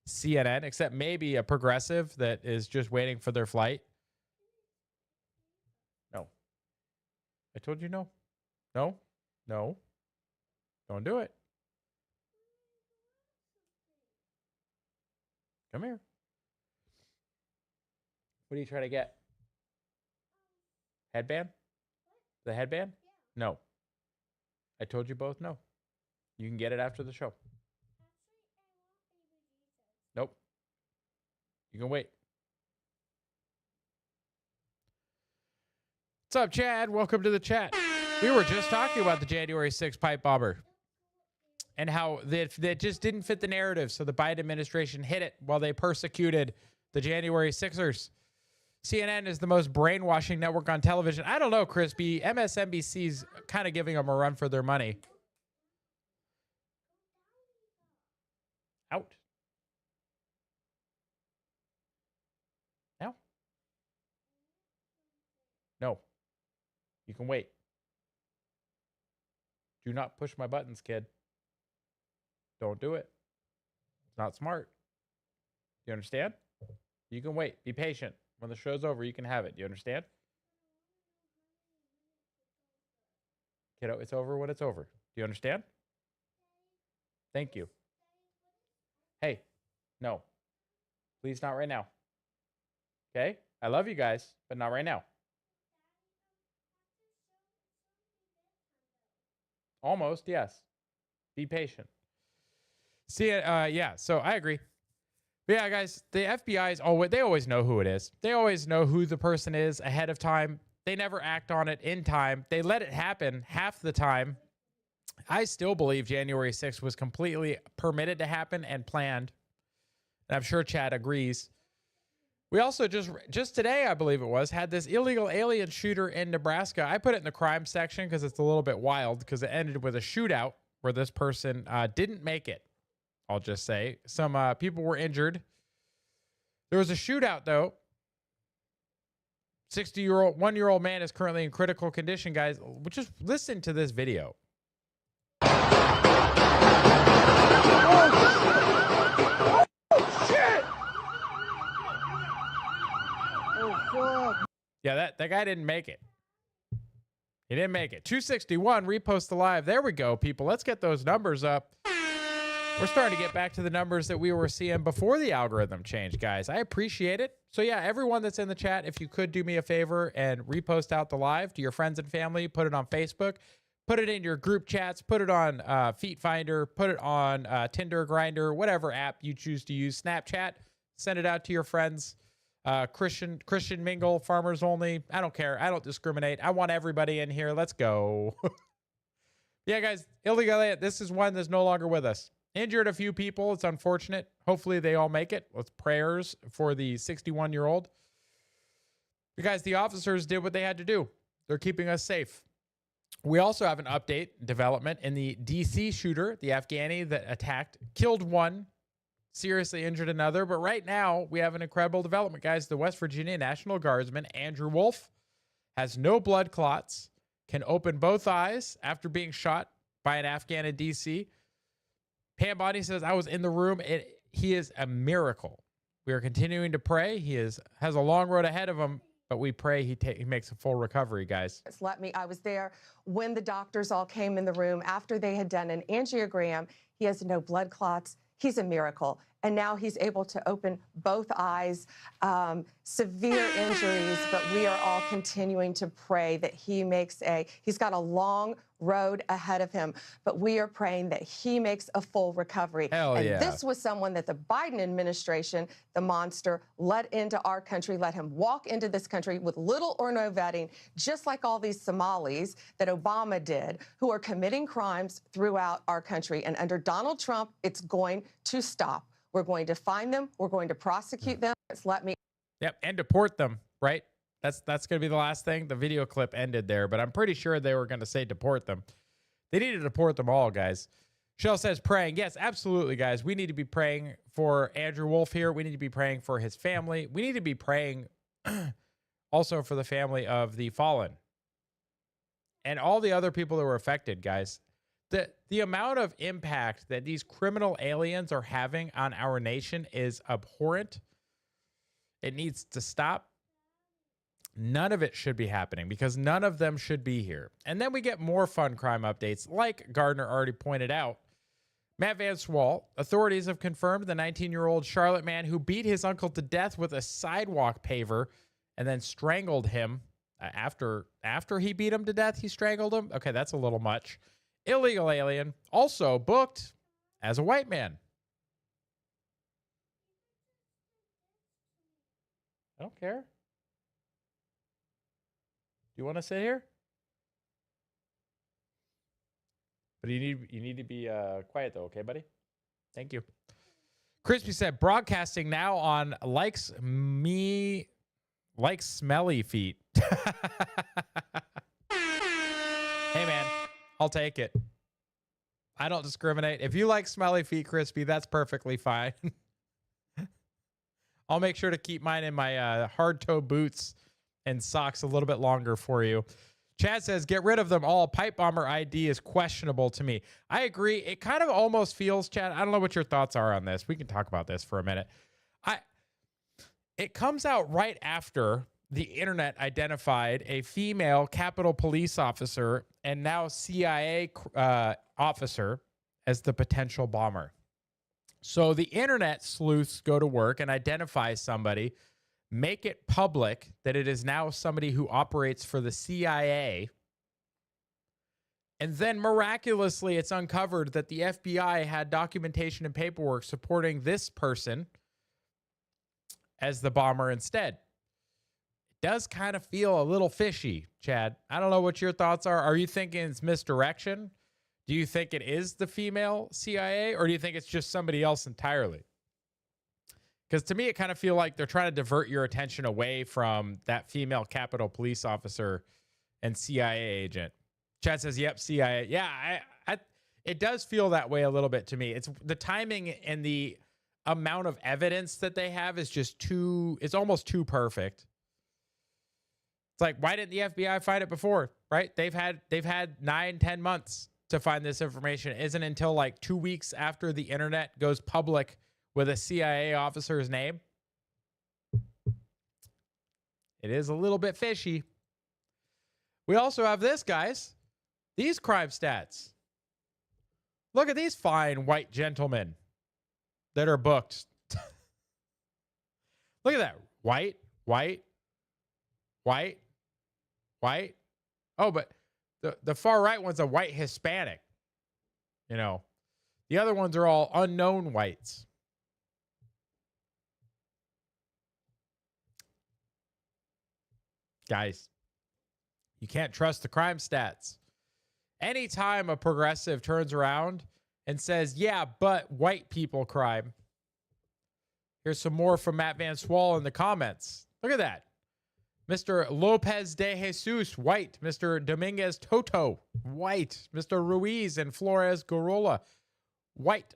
CNN, except maybe a progressive that is just waiting for their flight. No. I told you no. No. No. Don't do it. Come here. What are you trying to get? Headband? The headband? No. I told you both no. You can get it after the show. Nope. You can wait. What's up, Chad? Welcome to the chat. We were just talking about the January 6th pipe bomber and how that just didn't fit the narrative. So the Biden administration hit it while they persecuted the January 6ers. CNN is the most brainwashing network on television. I don't know, Crispy. MSNBC's kind of giving them a run for their money. Out. Now? No. You can wait. Do not push my buttons, kid. Don't do it. It's not smart. You understand? You can wait. Be patient. When the show's over, you can have it. Do you understand? Kiddo, it's over when it's over. Do you understand? Thank you. Hey, no. Please, not right now. Okay? I love you guys, but not right now. Almost, yes. Be patient. See, yeah, so I agree. But yeah, guys, the FBI is always, they always know who it is. They always know who the person is ahead of time. They never act on it in time. They let it happen half the time. I still believe January 6th was completely permitted to happen and planned. And I'm sure Chad agrees. We also just today, I believe it was, had this illegal alien shooter in Nebraska. I put it in the crime section because it's a little bit wild because it ended with a shootout where this person didn't make it. I'll just say some people were injured. There was a shootout, though. 1-year-old man is currently in critical condition, guys. Just listen to this video. Oh, shit! Oh, fuck. Yeah, that guy didn't make it. He didn't make it. 261, repost the live. There we go, people. Let's get those numbers up. We're starting to get back to the numbers that we were seeing before the algorithm changed, guys. I appreciate it. So yeah, everyone that's in the chat, if you could do me a favor and repost out the live to your friends and family, put it on Facebook, put it in your group chats, put it on Feet Finder, put it on Tinder, Grindr, whatever app you choose to use, Snapchat, send it out to your friends. Christian mingle, farmers only. I don't care. I don't discriminate. I want everybody in here. Let's go. Yeah, guys, illegal. This is one that's no longer with us. Injured a few people. It's unfortunate. Hopefully they all make it. Let's prayers for the 61-year-old. Because the officers did what they had to do. They're keeping us safe. We also have an update, development in the DC shooter, the Afghani that attacked, killed one, seriously injured another. But right now we have an incredible development, guys. The West Virginia National Guardsman, Andrew Wolf, has no blood clots, can open both eyes after being shot by an Afghan in DC. Pam Bonnie says, I was in the room. He is a miracle. We are continuing to pray. He has a long road ahead of him, but we pray he makes a full recovery, guys. I was there when the doctors all came in the room after they had done an angiogram. He has no blood clots. He's a miracle. And now he's able to open both eyes, severe injuries, but we are all continuing to pray that he's got a long road ahead of him, but we are praying that he makes a full recovery. Hell and yeah. This was someone that the Biden administration, the monster, let into our country, let him walk into this country with little or no vetting, just like all these Somalis that Obama did, who are committing crimes throughout our country. And under Donald Trump, it's going to stop. We're going to find them. We're going to prosecute them. Yep, and deport them, right? That's going to be the last thing. The video clip ended there, but I'm pretty sure they were going to say deport them. They need to deport them all, guys. Shell says praying. Yes, absolutely, guys. We need to be praying for Andrew Wolf here. We need to be praying for his family. We need to be praying also for the family of the fallen and all the other people that were affected, guys. The amount of impact that these criminal aliens are having on our nation is abhorrent. It needs to stop. None of it should be happening because none of them should be here. And then we get more fun crime updates, like Gardner already pointed out. Matt Van Swall, authorities have confirmed the 19-year-old Charlotte man who beat his uncle to death with a sidewalk paver and then strangled him. After he beat him to death, he strangled him. Okay, that's a little much. Illegal alien, also booked as a white man. I don't care. Do you want to sit here? But you need to be quiet though, okay, buddy? Thank you. Crispy said, broadcasting now on smelly feet. Hey man, I'll take it. I don't discriminate. If you like smelly feet, Crispy, that's perfectly fine. I'll make sure to keep mine in my hard toe boots and socks a little bit longer for you. Chad says, get rid of them all. Pipe bomber ID is questionable to me. I agree. It kind of almost feels, Chad, I don't know what your thoughts are on this. We can talk about this for a minute. It comes out right after the internet identified a female Capitol Police officer and now CIA officer as the potential bomber. So the internet sleuths go to work and identify somebody, make it public that it is now somebody who operates for the CIA. And then miraculously, it's uncovered that the FBI had documentation and paperwork supporting this person as the bomber instead. It does kind of feel a little fishy, Chad. I don't know what your thoughts are. Are you thinking it's misdirection? Do you think it is the female CIA, or do you think it's just somebody else entirely? Because to me, it kind of feel like they're trying to divert your attention away from that female Capitol Police officer and CIA agent. Chad says, yep, CIA. Yeah, it does feel that way a little bit to me. It's the timing and the amount of evidence that they have is just it's almost too perfect. It's like, why didn't the FBI find it before? Right? They've had 9-10 months to find this information. It isn't until like 2 weeks after the internet goes public with a CIA officer's name. It is a little bit fishy. We also have this, guys. These crime stats. Look at these fine white gentlemen that are booked. Look at that. White. Oh, but the far right one's a white Hispanic. You know, the other ones are all unknown whites. Guys, you can't trust the crime stats. Anytime a progressive turns around and says, yeah, but white people crime. Here's some more from Matt Van Swall in the comments. Look at that. Mr. Lopez de Jesus, white. Mr. Dominguez Toto, white. Mr. Ruiz and Flores Gorola, white.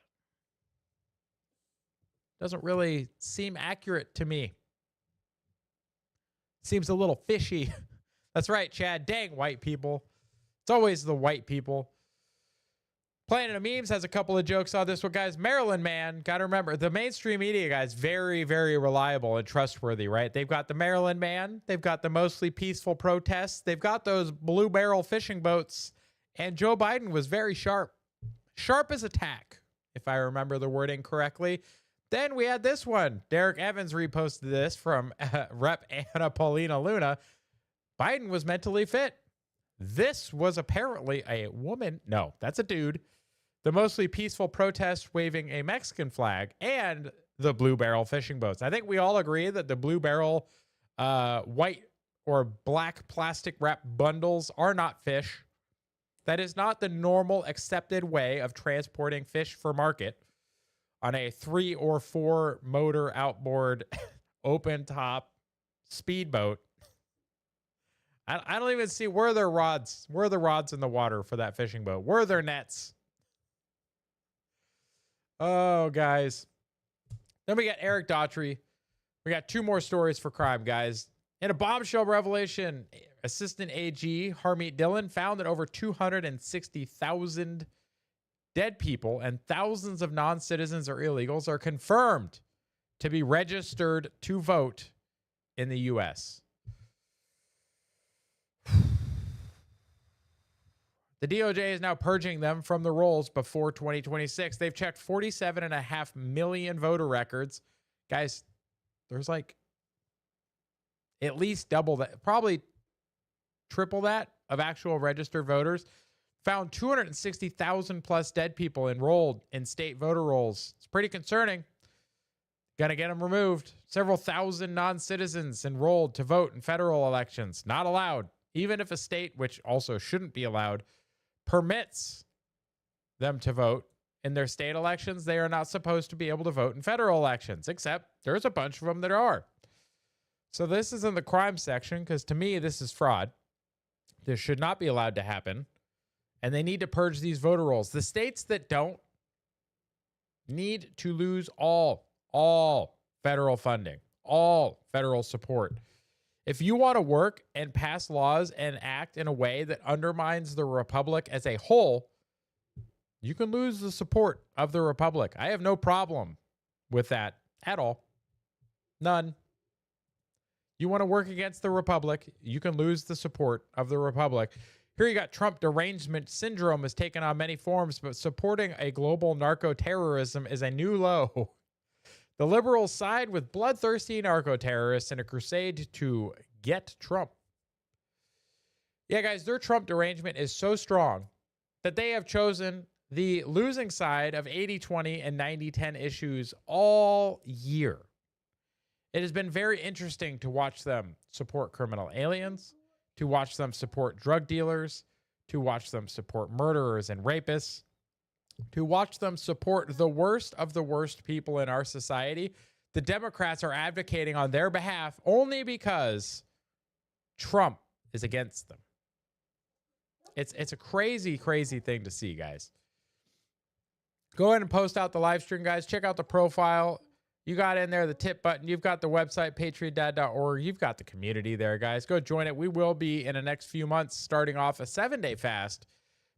Doesn't really seem accurate to me. Seems a little fishy. That's right, Chad. Dang white people. It's always the white people. Planet of Memes has a couple of jokes on this one, guys. Maryland man, got to remember, the mainstream media, guys, very, very reliable and trustworthy, right? They've got the Maryland man. They've got the mostly peaceful protests. They've got those blue barrel fishing boats. And Joe Biden was very sharp. Sharp as a tack, if I remember the wording correctly. Then we had this one. Derek Evans reposted this from Rep. Anna Paulina Luna. Biden was mentally fit. This was apparently a woman. No, that's a dude. The mostly peaceful protest waving a Mexican flag and the blue barrel fishing boats. I think we all agree that the blue barrel white or black plastic wrap bundles are not fish. That is not the normal accepted way of transporting fish for market on a 3 or 4 motor outboard open top speedboat. I don't even see, where are their rods? Where are the rods in the water for that fishing boat? Where are their nets? Oh, guys. Then we got Eric Daughtry. We got 2 more stories for crime, guys. In a bombshell revelation, Assistant AG Harmeet Dillon found that over 260,000 dead people and thousands of non-citizens or illegals are confirmed to be registered to vote in the U.S. The DOJ is now purging them from the rolls before 2026. They've checked 47.5 million voter records. Guys, there's like at least double that, probably triple that of actual registered voters. Found 260,000 plus dead people enrolled in state voter rolls. It's pretty concerning. Gonna get them removed. Several thousand non-citizens enrolled to vote in federal elections. Not allowed. Even if a state, which also shouldn't be allowed, permits them to vote in their state elections, they are not supposed to be able to vote in federal elections, except there's a bunch of them that are. So this is in the crime section, because to me, this is fraud. This should not be allowed to happen. And they need to purge these voter rolls. The states that don't need to lose all federal funding, all federal support. If you want to work and pass laws and act in a way that undermines the republic as a whole, you can lose the support of the republic. I have no problem with that at all. None. You want to work against the republic, you can lose the support of the republic. Here you got Trump derangement syndrome has taken on many forms, but supporting a global narco-terrorism is a new low. The liberals side with bloodthirsty narco-terrorists in a crusade to get Trump. Yeah, guys, their Trump derangement is so strong that they have chosen the losing side of 80-20 and 90-10 issues all year. It has been very interesting to watch them support criminal aliens, to watch them support drug dealers, to watch them support murderers and rapists, to watch them support the worst of the worst people in our society. The Democrats are advocating on their behalf only because Trump is against them. It's a crazy, crazy thing to see, guys. Go ahead and post out the live stream, guys. Check out the profile. You got in there the tip button. You've got the website, patriotdad.org. You've got the community there, guys. Go join it. We will be, in the next few months, starting off a 7-day fast,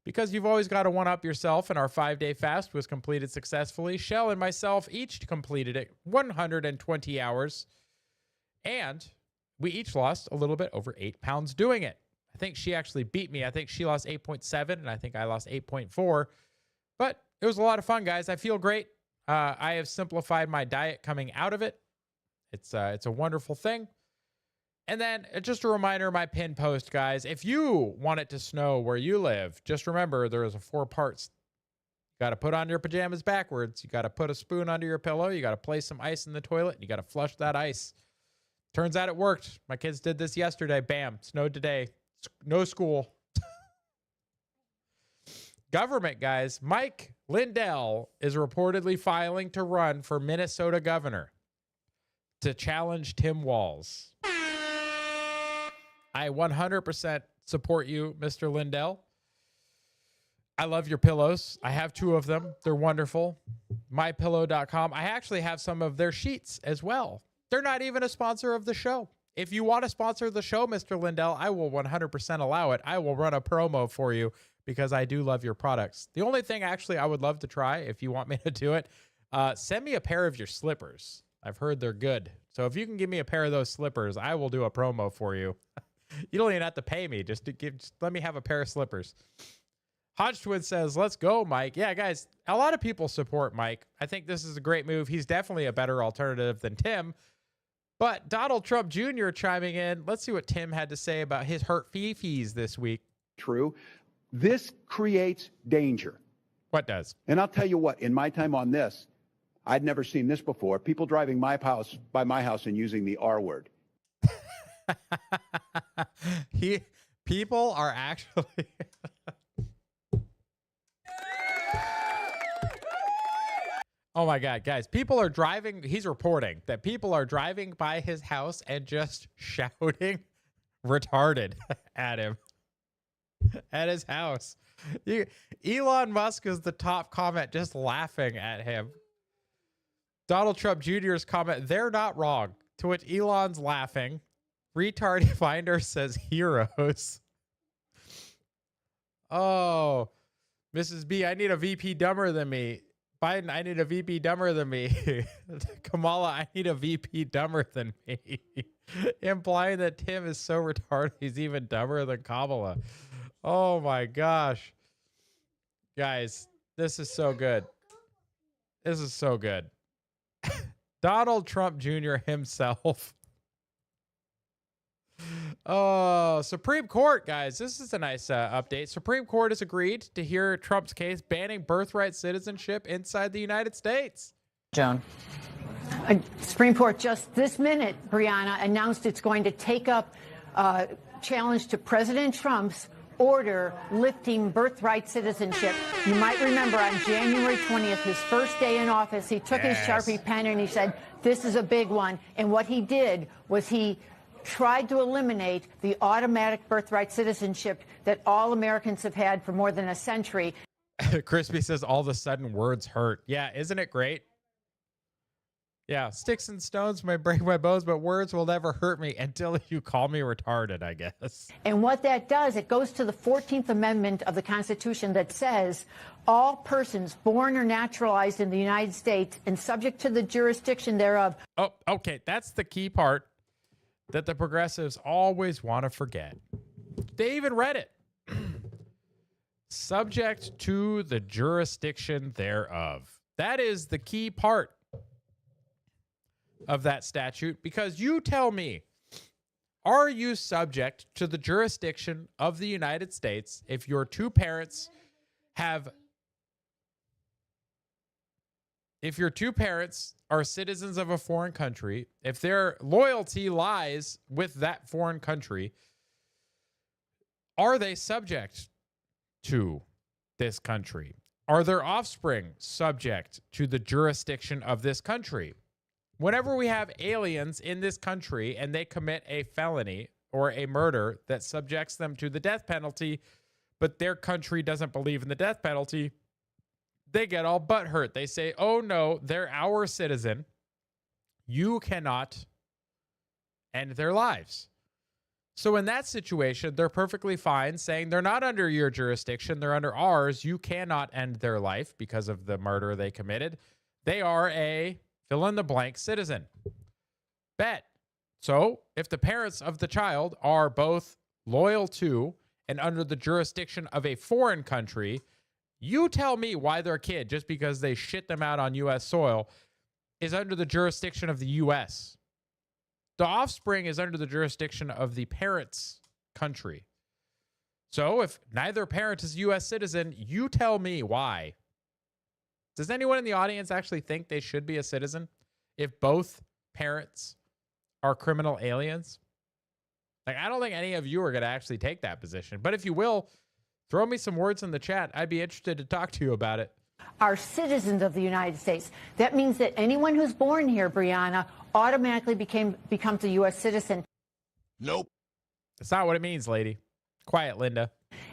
because you've always got to one-up yourself, and our 5-day fast was completed successfully. Shell and myself each completed it 120 hours, and we each lost a little bit over 8 pounds doing it. I think she actually beat me. I think she lost 8.7, and I think I lost 8.4. But it was a lot of fun, guys. I feel great. I have simplified my diet coming out of it. It's a wonderful thing. And then just a reminder, my pin post, guys. If you want it to snow where you live, just remember there is a 4 parts. You got to put on your pajamas backwards. You got to put a spoon under your pillow. You got to place some ice in the toilet. And you got to flush that ice. Turns out it worked. My kids did this yesterday. Bam. Snowed today. No school. Government, guys. Mike Lindell is reportedly filing to run for Minnesota governor to challenge Tim Walz. I 100% support you, Mr. Lindell. I love your pillows. I have 2 of them. They're wonderful. MyPillow.com. I actually have some of their sheets as well. They're not even a sponsor of the show. If you want to sponsor the show, Mr. Lindell, I will 100% allow it. I will run a promo for you because I do love your products. The only thing actually I would love to try, if you want me to do it, send me a pair of your slippers. I've heard they're good. So if you can give me a pair of those slippers, I will do a promo for you. You don't even have to pay me. Just let me have a pair of slippers. Hodgwood says, let's go, Mike. Yeah, guys, a lot of people support Mike. I think this is a great move. He's definitely a better alternative than Tim. But Donald Trump Jr. chiming in. Let's see what Tim had to say about his hurt fifis this week. True. This creates danger. What does? And I'll tell you what, in my time on this, I'd never seen this before. People driving by my house and using the R word. People are actually... Oh my God, guys, people are driving. He's reporting that people are driving by his house and just shouting retarded at him at his house. Elon Musk is the top comment, just laughing at him. Donald Trump Jr.'s comment, they're not wrong. To which Elon's laughing. Retard Finder says heroes. Oh, Mrs. B, I need a VP dumber than me. Biden, I need a VP dumber than me. Kamala, I need a VP dumber than me. Implying that Tim is so retarded he's even dumber than Kamala. Oh my gosh. Guys, this is so good. This is so good. Donald Trump Jr. himself. Oh, Supreme Court, guys. This is a nice update. Supreme Court has agreed to hear Trump's case banning birthright citizenship inside the United States. Joan. Supreme Court just this minute, Brianna, announced it's going to take up challenge to President Trump's order lifting birthright citizenship. You might remember on January 20th, his first day in office, he took his Sharpie pen and he said, this is a big one. And what he did was he tried to eliminate the automatic birthright citizenship that all Americans have had for more than a century. Crispy says all of a sudden words hurt. Yeah, isn't it great? Yeah, sticks and stones may break my bones, but words will never hurt me until you call me retarded, I guess. And what that does, it goes to the 14th Amendment of the Constitution that says all persons born or naturalized in the United States and subject to the jurisdiction thereof. Oh, okay. That's the key part that the progressives always want to forget. They even read it. Subject to the jurisdiction thereof. That is the key part of that statute, because you tell me, are you subject to the jurisdiction of the United States if your two parents are citizens of a foreign country, if their loyalty lies with that foreign country, are they subject to this country? Are their offspring subject to the jurisdiction of this country? Whenever we have aliens in this country and they commit a felony or a murder that subjects them to the death penalty, but their country doesn't believe in the death penalty, they get all butthurt. They say, oh no, they're our citizen. You cannot end their lives. So in that situation, they're perfectly fine saying they're not under your jurisdiction. They're under ours. You cannot end their life because of the murder they committed. They are a fill-in-the-blank citizen. Bet. So if the parents of the child are both loyal to and under the jurisdiction of a foreign country, you tell me why their kid, just because they shit them out on U.S. soil, is under the jurisdiction of the U.S. The offspring is under the jurisdiction of the parent's country. So if neither parent is a U.S. citizen, you tell me why. Does anyone in the audience actually think they should be a citizen if both parents are criminal aliens? Like, I don't think any of you are going to actually take that position. But if you will, throw me some words in the chat. I'd be interested to talk to you about it. Are citizens of the United States. That means that anyone who's born here, Brianna, automatically becomes a U.S. citizen. Nope. That's not what it means, lady. Quiet, Linda.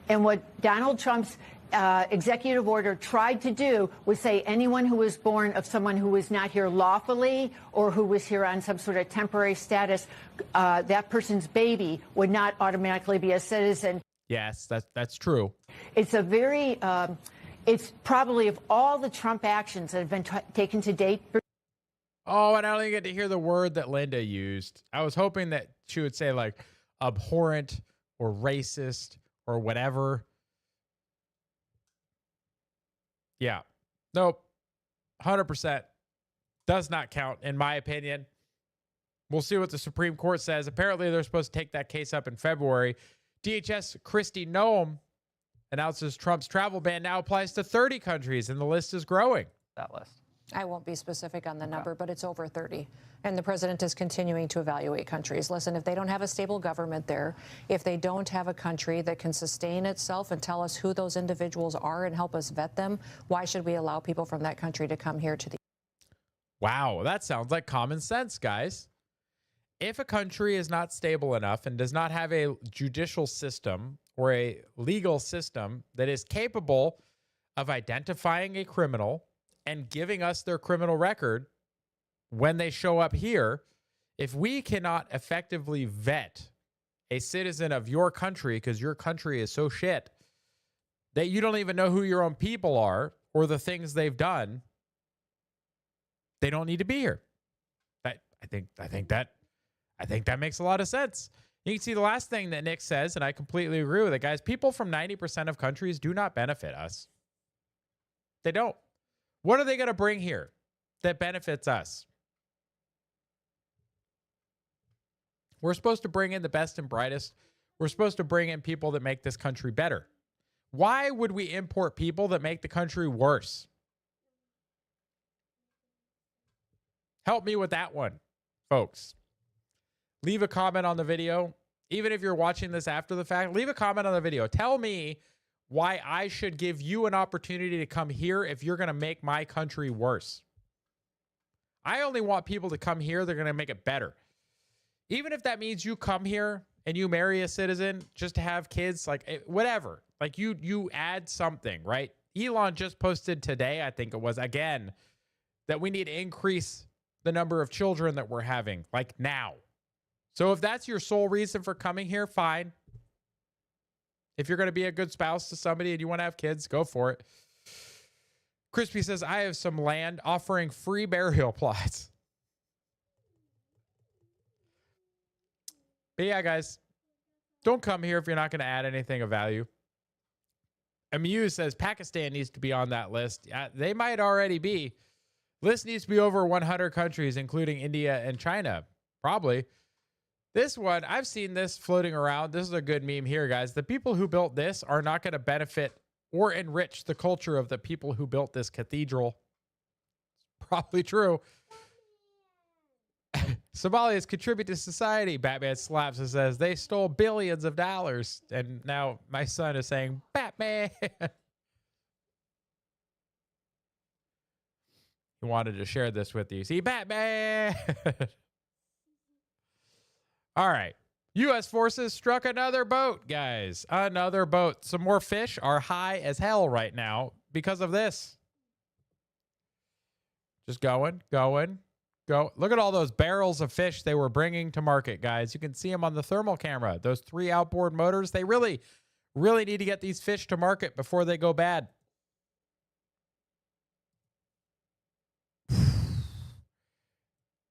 And what Donald Trump's executive order tried to do was say anyone who was born of someone who was not here lawfully or who was here on some sort of temporary status, that person's baby would not automatically be a citizen. Yes, that's true. It's a very, it's probably of all the Trump actions that have been taken to date. Oh, and I don't even get to hear the word that Linda used. I was hoping that she would say like abhorrent or racist or whatever. Yeah. Nope. 100% does not count, in my opinion. We'll see what the Supreme Court says. Apparently, they're supposed to take that case up in February. DHS Kristi Noem announces Trump's travel ban now applies to 30 countries, and the list is growing. That list. I won't be specific on the number, but it's over 30. And the president is continuing to evaluate countries. Listen, if they don't have a stable government there, if they don't have a country that can sustain itself and tell us who those individuals are and help us vet them, why should we allow people from that country to come here to the... Wow, that sounds like common sense, guys. If a country is not stable enough and does not have a judicial system or a legal system that is capable of identifying a criminal and giving us their criminal record when they show up here, if we cannot effectively vet a citizen of your country because your country is so shit that you don't even know who your own people are or the things they've done, they don't need to be here. I think that makes a lot of sense. You can see the last thing that Nick says, and I completely agree with it, guys. People from 90% of countries do not benefit us. They don't. What are they going to bring here that benefits us? We're supposed to bring in the best and brightest. We're supposed to bring in people that make this country better. Why would we import people that make the country worse? Help me with that one, folks. Leave a comment on the video. Even if you're watching this after the fact, leave a comment on the video. Tell me why I should give you an opportunity to come here if you're going to make my country worse. I only want people to come here. They're going to make it better. Even if that means you come here and you marry a citizen just to have kids, like whatever, like you add something, right? Elon just posted today, I think it was, again, that we need to increase the number of children that we're having, like now. So if that's your sole reason for coming here, fine. If you're going to be a good spouse to somebody and you want to have kids, go for it. Crispy says, I have some land offering free burial plots. But yeah, guys, don't come here if you're not going to add anything of value. Amuse says Pakistan needs to be on that list. They might already be. List needs to be over 100 countries, including India and China. Probably. This one, I've seen this floating around. This is a good meme here, guys. The people who built this are not going to benefit or enrich the culture of the people who built this cathedral. It's probably true. Somalians contribute to society. Batman slaps and says, they stole billions of dollars. And now my son is saying, Batman. He wanted to share this with you. See, Batman. All right. U.S. forces struck another boat, guys. Another boat. Some more fish are high as hell right now because of this. Just going. Go. Look at all those barrels of fish they were bringing to market, guys. You can see them on the thermal camera. Those 3 outboard motors, they really need to get these fish to market before they go bad.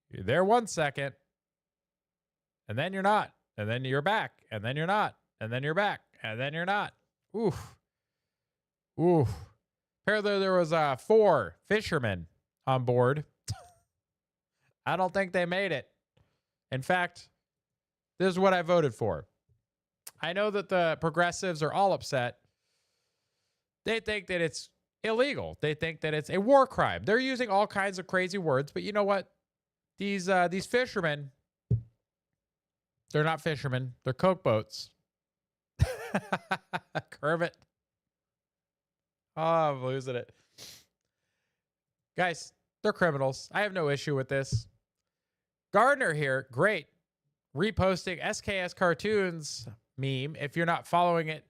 You're there 1 second, and then you're not, and then you're back, and then you're not, and then you're back, and then you're not. Oof. Apparently there was 4 fishermen on board. I don't think they made it. In fact, this is what I voted for. I know that the progressives are all upset. They think that it's illegal. They think that it's a war crime. They're using all kinds of crazy words, but you know what? These fishermen, they're not fishermen. They're Coke boats. Kermit. Oh, I'm losing it. Guys, they're criminals. I have no issue with this. Gardner here, great. Reposting SKS Cartoons meme. If you're not following it,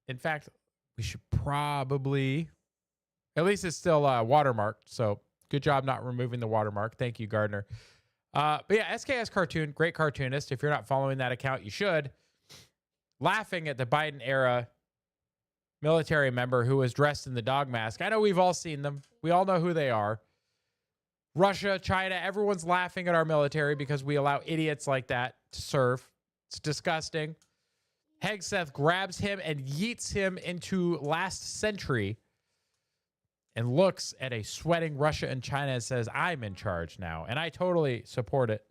in fact, we should probably, at least it's still watermarked. So good job not removing the watermark. Thank you, Gardner. But yeah, SKS Cartoon, great cartoonist. If you're not following that account, you should. laughing at the Biden era military member who was dressed in the dog mask. I know we've all seen them. We all know who they are. Russia, China, everyone's laughing at our military because we allow idiots like that to serve. It's disgusting. Hegseth grabs him and yeets him into last century and looks at a sweating Russia and China and says, I'm in charge now. And I totally support it.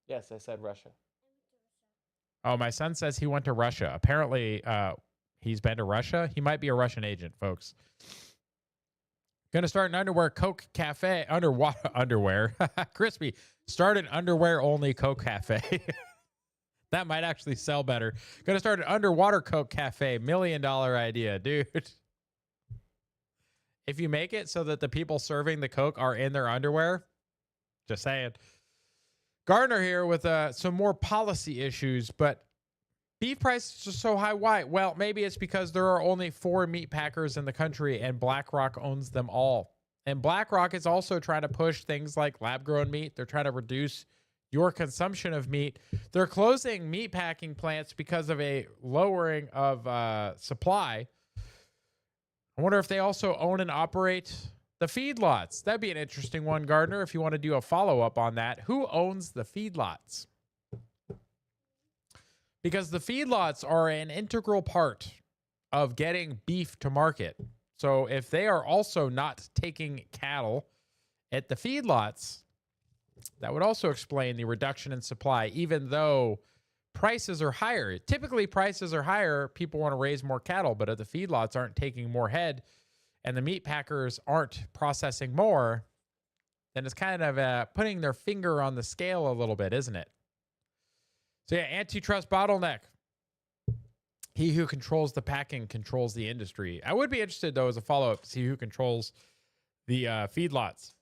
Yes, I said Russia. Oh, my son says he went to Russia. Apparently, he's been to Russia. He might be a Russian agent, folks. Going to start an underwear Coke cafe. Underwear. Crispy. Start an underwear-only Coke cafe. That might actually sell better. Going to start an underwater Coke cafe. $1 million idea, dude. If you make it so that the people serving the Coke are in their underwear, just saying. Gardner here with some more policy issues, but beef prices are so high. Why? Well, maybe it's because there are only 4 meat packers in the country and BlackRock owns them all. And BlackRock is also trying to push things like lab-grown meat. They're trying to reduce your consumption of meat. They're closing meat packing plants because of a lowering of supply. I wonder if they also own and operate the feedlots. That'd be an interesting one, Gardner, if you want to do a follow-up on that. Who owns the feedlots? Because the feedlots are an integral part of getting beef to market. So if they are also not taking cattle at the feedlots, that would also explain the reduction in supply, even though prices are higher. Typically, prices are higher. People want to raise more cattle, but if the feedlots aren't taking more head and the meat packers aren't processing more, then it's kind of putting their finger on the scale a little bit, isn't it? So yeah, antitrust bottleneck. He who controls the packing controls the industry. I would be interested, though, as a follow-up, to see who controls the feedlots.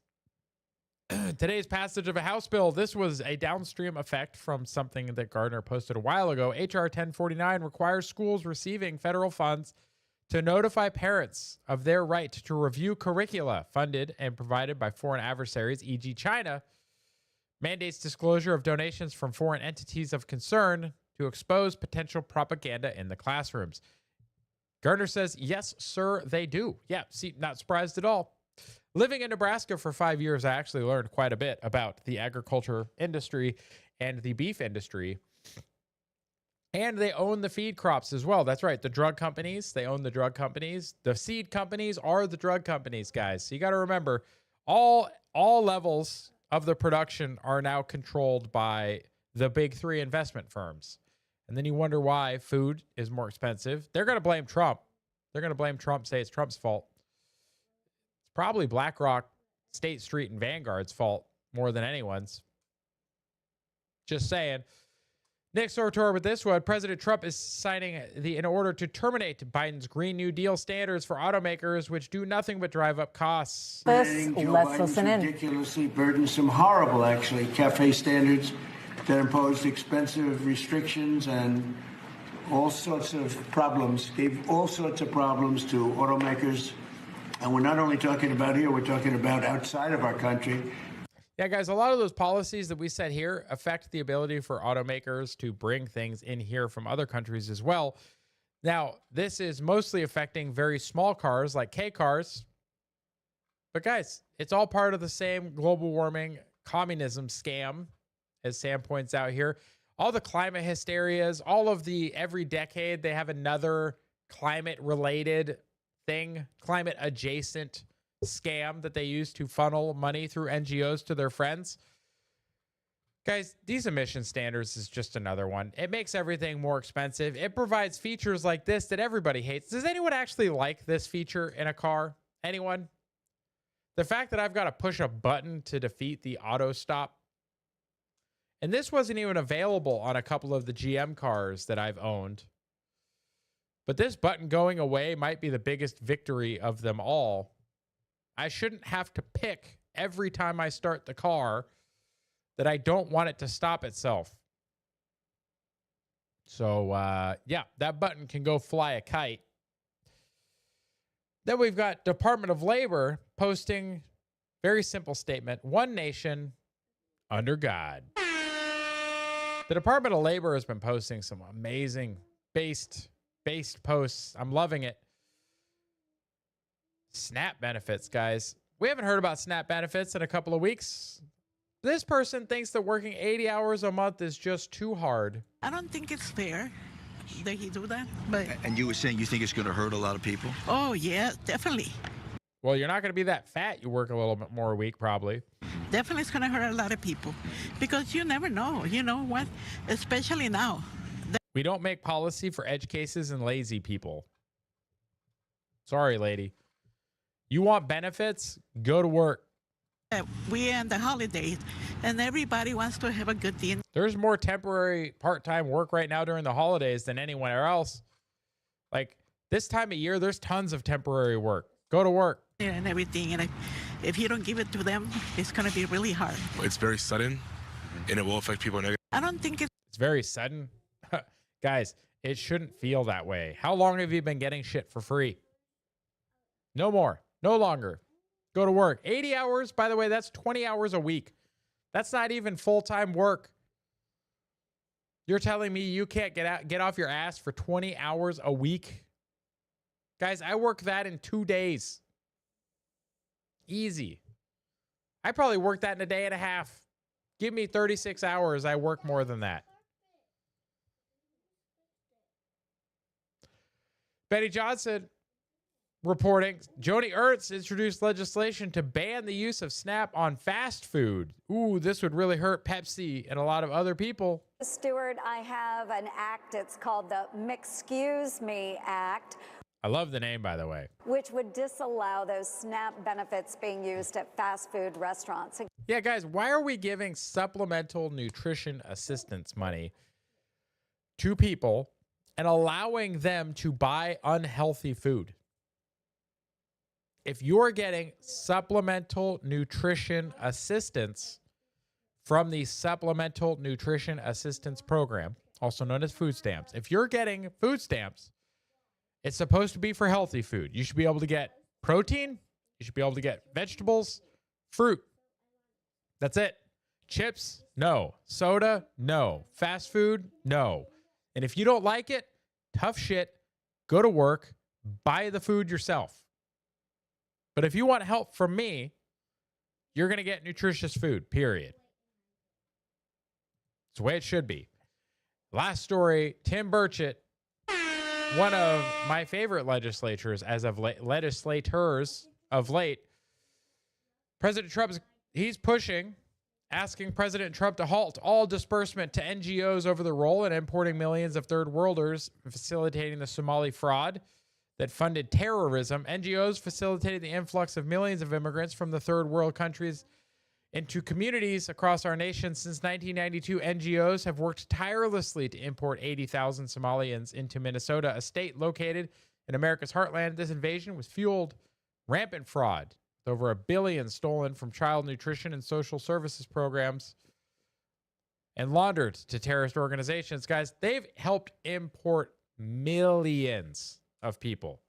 Today's passage of a House bill. This was a downstream effect from something that Gardner posted a while ago. H.R. 1049 requires schools receiving federal funds to notify parents of their right to review curricula funded and provided by foreign adversaries, e.g. China. Mandates disclosure of donations from foreign entities of concern to expose potential propaganda in the classrooms. Gardner says, yes, sir, they do. Yeah, see, not surprised at all. Living in Nebraska for 5 years, I actually learned quite a bit about the agriculture industry and the beef industry. And they own the feed crops as well. That's right. The drug companies, they own the drug companies. The seed companies are the drug companies, guys. So you got to remember, all levels of the production are now controlled by the big 3 investment firms. And then you wonder why food is more expensive. They're going to blame Trump. They're going to blame Trump, say it's Trump's fault. It's probably BlackRock, State Street, and Vanguard's fault more than anyone's. Just saying. Nick Sortor with this one. President Trump is signing in order to terminate Biden's Green New Deal standards for automakers, which do nothing but drive up costs. Let's listen in. Ridiculously burdensome, horrible, actually, CAFE standards that imposed expensive restrictions and all sorts of problems, gave all sorts of problems to automakers. And we're not only talking about here, we're talking about outside of our country. Yeah, guys, a lot of those policies that we set here affect the ability for automakers to bring things in here from other countries as well. Now, this is mostly affecting very small cars like K cars. But guys, it's all part of the same global warming communism scam, as Sam points out here. All the climate hysterias, all of the every decade, they have another climate-related thing, climate-adjacent scam that they use to funnel money through NGOs to their friends. Guys, these emission standards is just another one. It makes everything more expensive. It provides features like this that everybody hates. Does anyone actually like this feature in a car? Anyone? The fact that I've got to push a button to defeat the auto stop. And this wasn't even available on a couple of the GM cars that I've owned. But this button going away might be the biggest victory of them all. I shouldn't have to pick every time I start the car that I don't want it to stop itself. So, yeah, that button can go fly a kite. Then we've got Department of Labor posting very simple statement: one nation under God. The Department of Labor has been posting some amazing based posts. I'm loving it. SNAP benefits, guys. We haven't heard about SNAP benefits in a couple of weeks. This person thinks that working 80 hours a month is just too hard. I don't think it's fair that he do that, but And you were saying you think it's going to hurt a lot of people? oh yeah, definitely. Well, you're not going to be that fat. You work a little bit more a week, probably. Definitely it's going to hurt a lot of people because you never know. You know what? Especially now. We don't make policy for edge cases and lazy people. Sorry, lady. You want benefits? Go to work. We end the holidays and everybody wants to have a good day. There's more temporary part-time work right now during the holidays than anywhere else. Like this time of year, there's tons of temporary work. Go to work. And everything. And if you don't give it to them, it's going to be really hard. It's very sudden and it will affect people negatively. I don't think It's very sudden. Guys, it shouldn't feel that way. How long have you been getting shit for free? No more. No longer. Go to work. 80 hours, by the way, that's 20 hours a week. That's not even full-time work. You're telling me you can't get off your ass for 20 hours a week? Guys, I work that in 2 days. Easy. I probably work that in a day and a half. Give me 36 hours. I work more than that. Betty Johnson reporting, Joni Ernst introduced legislation to ban the use of SNAP on fast food. Ooh, this would really hurt Pepsi and a lot of other people. Stuart, I have an act. It's called the Mexcuse Me Act, I love the name, by the way. which would disallow those SNAP benefits being used at fast food restaurants. Yeah, guys, why are we giving supplemental nutrition assistance money to people and allowing them to buy unhealthy food? If you're getting supplemental nutrition assistance from the Supplemental Nutrition Assistance Program, also known as food stamps, if you're getting food stamps, it's supposed to be for healthy food. You should be able to get protein. You should be able to get vegetables, fruit. That's it. Chips, no. Soda, no. Fast food, no. And if you don't like it, tough shit, go to work, buy the food yourself. But if you want help from me, you're going to get nutritious food, period. It's the way it should be. Last story, Tim Burchett, one of my favorite legislators of late, President Trump, he's pushing, asking President Trump to halt all disbursement to NGOs over the role in importing millions of third worlders, facilitating the Somali fraud that funded terrorism. NGOs facilitated the influx of millions of immigrants from the third world countries into communities across our nation. Since 1992, NGOs have worked tirelessly to import 80,000 Somalians into Minnesota, a state located in America's heartland. This invasion was fueled rampant fraud, with over $1 billion stolen from child nutrition and social services programs and laundered to terrorist organizations. Guys, they've helped import millions of people.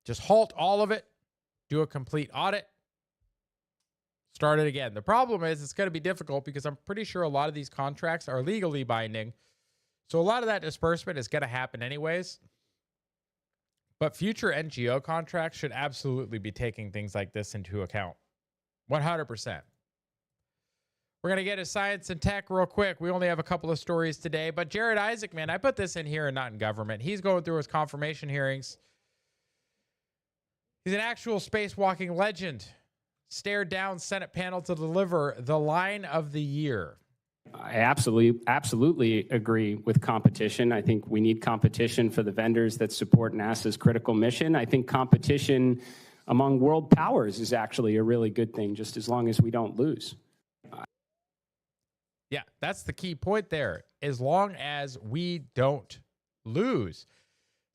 Just halt all of it, do a complete audit, start it again. The problem is it's going to be difficult because I'm pretty sure a lot of these contracts are legally binding. So a lot of that disbursement is going to happen anyways. But future NGO contracts should absolutely be taking things like this into account. 100%. We're going to get to science and tech real quick. We only have a couple of stories today. But Jared Isaac, man, I put this in here and not in government. He's going through his confirmation hearings. He's an actual spacewalking legend. Stared down Senate panel to deliver the line of the year. I absolutely agree with competition. I think we need competition for the vendors that support NASA's critical mission. I think competition among world powers is actually a really good thing, just as long as we don't lose. Yeah, that's the key point there. As long as we don't lose.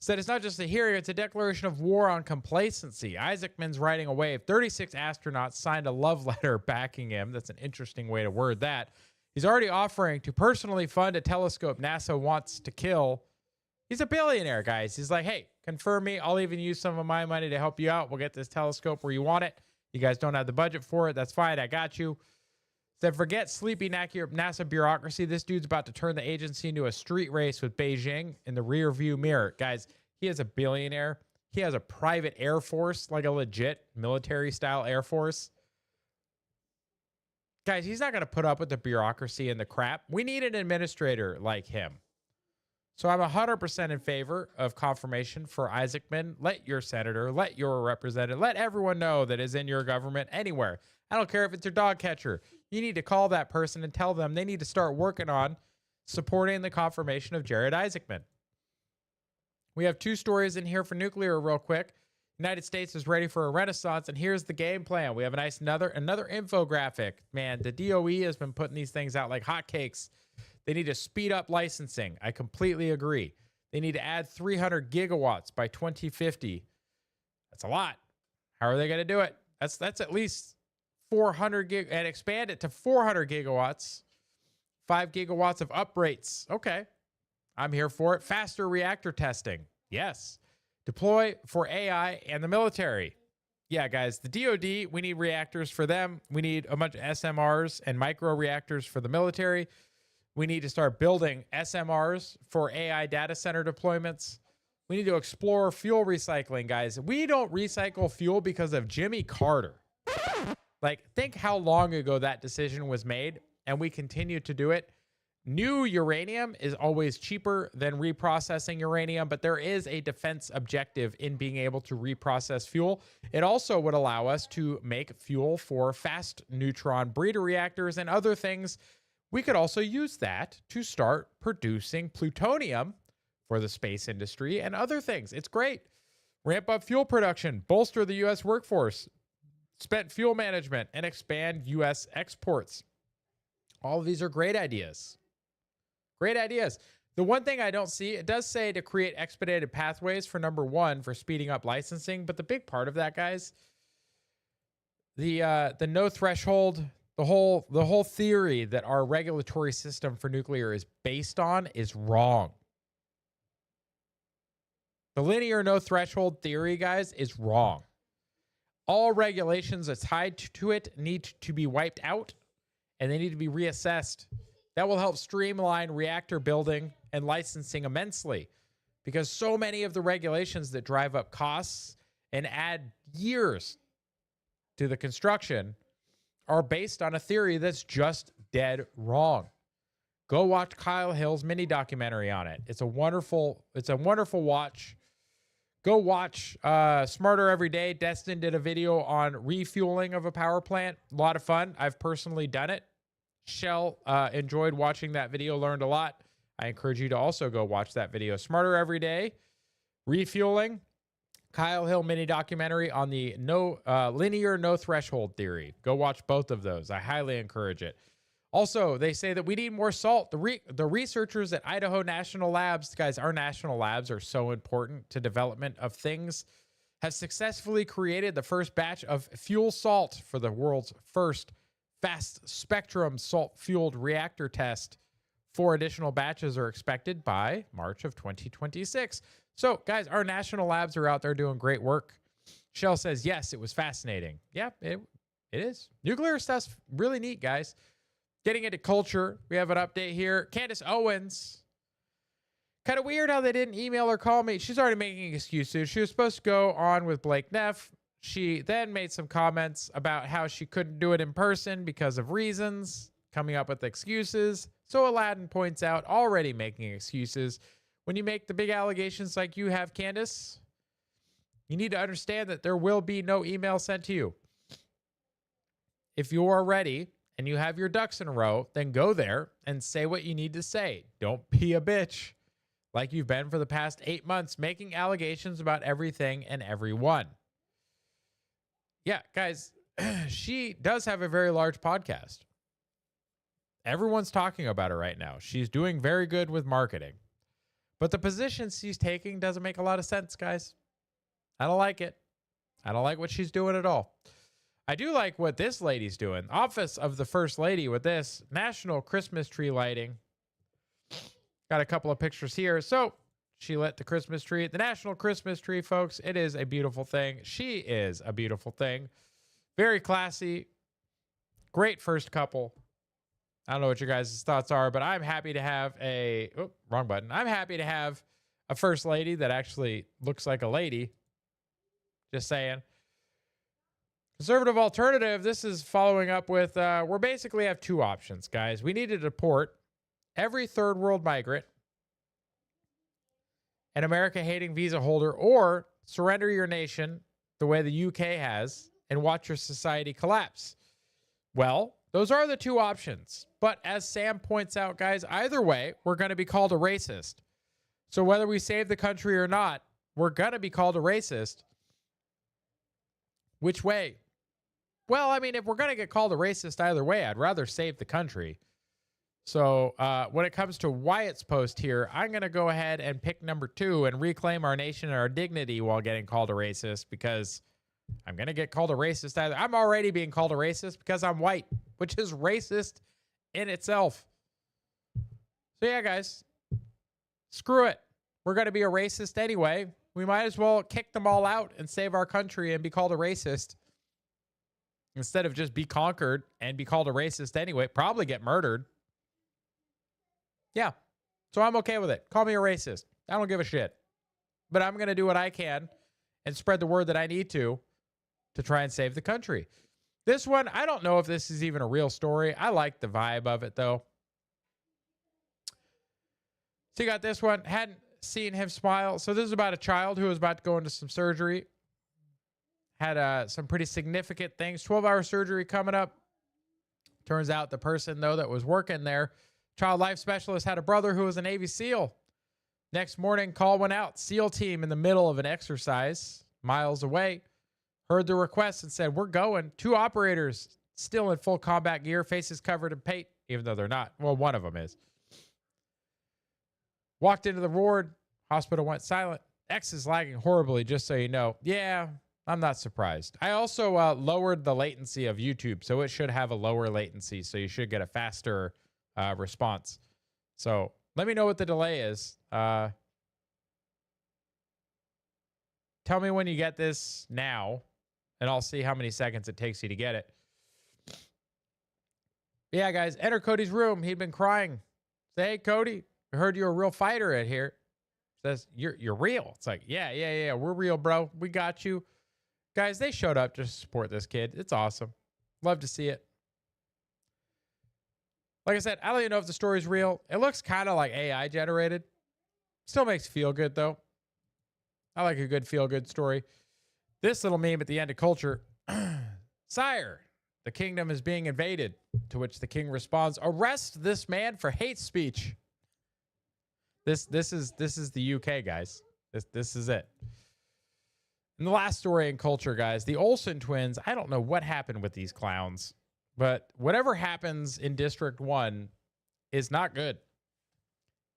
Said it's not just a hearing, it's a declaration of war on complacency. Isaacman's riding a wave. 36 astronauts signed a love letter backing him. That's an interesting way to word that. He's already offering to personally fund a telescope NASA wants to kill. He's a billionaire, guys. He's like, hey, confirm me. I'll even use some of my money to help you out. We'll get this telescope where you want it. You guys don't have the budget for it. That's fine. I got you. Said, forget sleepy NASA bureaucracy. This dude's about to turn the agency into a street race with Beijing in the rear view mirror. Guys, he is a billionaire. He has a private air force, like a legit military style air force. Guys, he's not going to put up with the bureaucracy and the crap. We need an administrator like him. So I'm 100% in favor of confirmation for Isaacman. Let your senator, let your representative, let everyone know that is in your government anywhere. I don't care if it's your dog catcher. You need to call that person and tell them they need to start working on supporting the confirmation of Jared Isaacman. We have 2 stories in here for nuclear real quick. United States is ready for a renaissance, and here's the game plan. We have a nice another infographic. Man, the DOE has been putting these things out like hotcakes. They need to speed up licensing. I completely agree. They need to add 300 gigawatts by 2050. That's a lot. How are they going to do it? That's at least 400 gig and expand it to 400 gigawatts. 5 gigawatts of uprates. Okay. I'm here for it. Faster reactor testing. Yes. Deploy for AI and the military. Yeah, guys, the DoD, we need reactors for them. We need a bunch of SMRs and micro reactors for the military. We need to start building SMRs for AI data center deployments. We need to explore fuel recycling, guys. We don't recycle fuel because of Jimmy Carter. Like, think how long ago that decision was made, and we continue to do it. New uranium is always cheaper than reprocessing uranium, but there is a defense objective in being able to reprocess fuel. It also would allow us to make fuel for fast neutron breeder reactors and other things. We could also use that to start producing plutonium for the space industry and other things. It's great. Ramp up fuel production, bolster the U.S. workforce, spent fuel management, and expand U.S. exports. All of these are great ideas. Great ideas. The one thing I don't see, it does say to create expedited pathways for number 1 for speeding up licensing, but the big part of that, guys, the no threshold, the whole theory that our regulatory system for nuclear is based on is wrong. The linear no threshold theory, guys, is wrong. All regulations that's tied to it need to be wiped out, and they need to be reassessed. That will help streamline reactor building and licensing immensely, because so many of the regulations that drive up costs and add years to the construction are based on a theory that's just dead wrong. Go watch Kyle Hill's mini documentary on it. It's a wonderful watch. Go watch Smarter Every Day. Destin did a video on refueling of a power plant. A lot of fun. I've personally done it. Shell enjoyed watching that video, learned a lot. I encourage you to also go watch that video. Smarter Every Day, refueling. Kyle Hill mini documentary on the linear no threshold theory. Go watch both of those. I highly encourage it. Also, they say that we need more salt. The researchers at Idaho National Labs, guys, our national labs are so important to development of things, have successfully created the first batch of fuel salt for the world's first fast spectrum salt-fueled reactor test. 4 additional batches are expected by March of 2026. So, guys, our national labs are out there doing great work. Shell says, yes, it was fascinating. Yeah, it is. Nuclear stuff's really neat, guys. Getting into culture, we have an update here. Candace Owens. Kind of weird how they didn't email or call me. She's already making excuses. She was supposed to go on with Blake Neff. She then made some comments about how she couldn't do it in person because of reasons, coming up with excuses. So Aladdin points out, already making excuses. When you make the big allegations like you have, Candace, you need to understand that there will be no email sent to you. If you are ready and you have your ducks in a row, then go there and say what you need to say. Don't be a bitch like you've been for the past 8 months, making allegations about everything and everyone. Yeah, guys, she does have a very large podcast. Everyone's talking about her right now. She's doing very good with marketing. But the position she's taking doesn't make a lot of sense, guys. I don't like it. I don't like what she's doing at all. I do like what this lady's doing. Office of the First Lady with this national Christmas tree lighting. Got a couple of pictures here. So she lit the Christmas tree. The national Christmas tree, folks. It is a beautiful thing. She is a beautiful thing. Very classy. Great first couple. I don't know what your guys' thoughts are, but I'm happy to have wrong button. I'm happy to have a first lady that actually looks like a lady. Just saying. Conservative alternative, this is following up with, we basically have two options, guys. We need to deport every third world migrant, an America-hating visa holder, or surrender your nation the way the UK has and watch your society collapse. Well, those are the two options. But as Sam points out, guys, either way, we're going to be called a racist. So whether we save the country or not, we're going to be called a racist. Which way? Well, I mean, if we're going to get called a racist either way, I'd rather save the country. So when it comes to Wyatt's post here, I'm going to go ahead and pick number 2 and reclaim our nation and our dignity while getting called a racist, because I'm going to get called a racist either. I'm already being called a racist because I'm white, which is racist in itself. So yeah, guys, screw it. We're going to be a racist anyway. We might as well kick them all out and save our country and be called a racist instead of just be conquered and be called a racist anyway. Probably get murdered. Yeah. So I'm okay with it. Call me a racist. I don't give a shit. But I'm going to do what I can and spread the word that I need to try and save the country. This one, I don't know if this is even a real story. I like the vibe of it, though. So you got this one. Hadn't seen him smile. So this is about a child who was about to go into some surgery. Had some pretty significant things. 12-hour surgery coming up. Turns out the person, though, that was working there, child life specialist, had a brother who was a Navy SEAL. Next morning, call went out. SEAL team in the middle of an exercise, miles away, heard the request and said, we're going. 2 operators still in full combat gear, faces covered in paint, even though they're not. Well, one of them is. Walked into the ward. Hospital went silent. X is lagging horribly, just so you know. Yeah, I'm not surprised. I also lowered the latency of YouTube, so it should have a lower latency, so you should get a faster response. So let me know what the delay is. Tell me when you get this now, and I'll see how many seconds it takes you to get it. Yeah, guys, enter Cody's room. He'd been crying. Say, hey, Cody, I heard you're a real fighter at here. Says, you're real. It's like, yeah, we're real, bro. We got you. Guys, they showed up just to support this kid. It's awesome. Love to see it. Like I said, I don't even know if the story's real. It looks kind of like AI generated. Still makes feel good, though. I like a good feel-good story. This little meme at the end of Culture. Sire, the kingdom is being invaded. To which the king responds, arrest this man for hate speech. This is the UK, guys. This is it. And the last story in Culture, guys, the Olsen twins. I don't know what happened with these clowns, but whatever happens in District 1 is not good.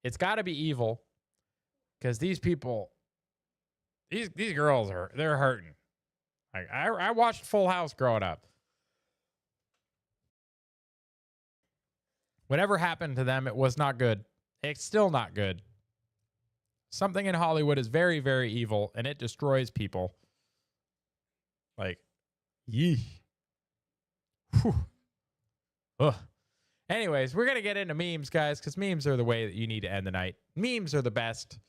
It's got to be evil, because these people, these girls they're hurting. Like I watched Full House growing up. Whatever happened to them, it was not good. It's still not good. Something in Hollywood is very, very evil, and it destroys people. Like, yee. Whew. Ugh. Anyways, we're going to get into memes, guys, because memes are the way that you need to end the night. Memes are the best.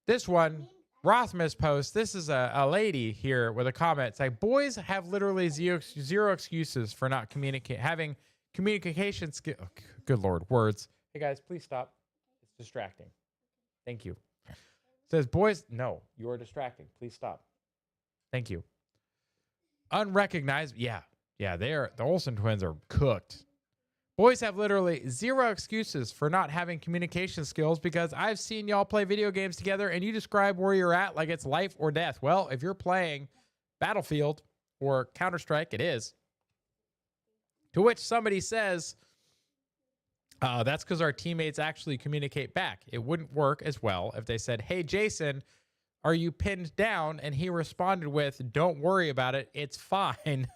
This one, Rothmas post. This is a lady here with a comment. It's like, boys have literally zero excuses for not having communication skill. Oh, good Lord, words. Hey, guys, please stop. It's distracting. Thank you. It says, boys, no, you are distracting. Please stop. Thank you. Unrecognized. Yeah, the Olsen twins are cooked. Boys have literally zero excuses for not having communication skills, because I've seen y'all play video games together and you describe where you're at like it's life or death. Well, if you're playing Battlefield or Counter-Strike, it is. To which somebody says, that's because our teammates actually communicate back. It wouldn't work as well if they said, hey, Jason, are you pinned down? And he responded with, don't worry about it. It's fine.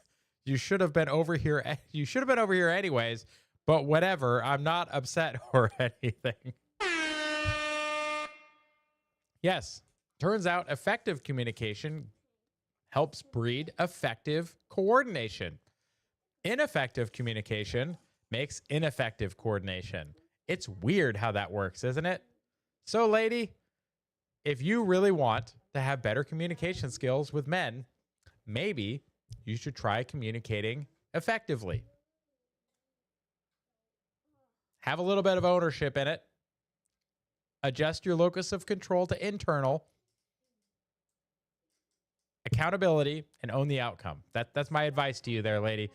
You should have been over here. You should have been over here anyways, but whatever. I'm not upset or anything. Yes. Turns out effective communication helps breed effective coordination. Ineffective communication makes ineffective coordination. It's weird how that works, isn't it? So, lady, if you really want to have better communication skills with men, maybe you should try communicating effectively. Have a little bit of ownership in it. Adjust your locus of control to internal. Accountability and own the outcome. That's my advice to you there, lady.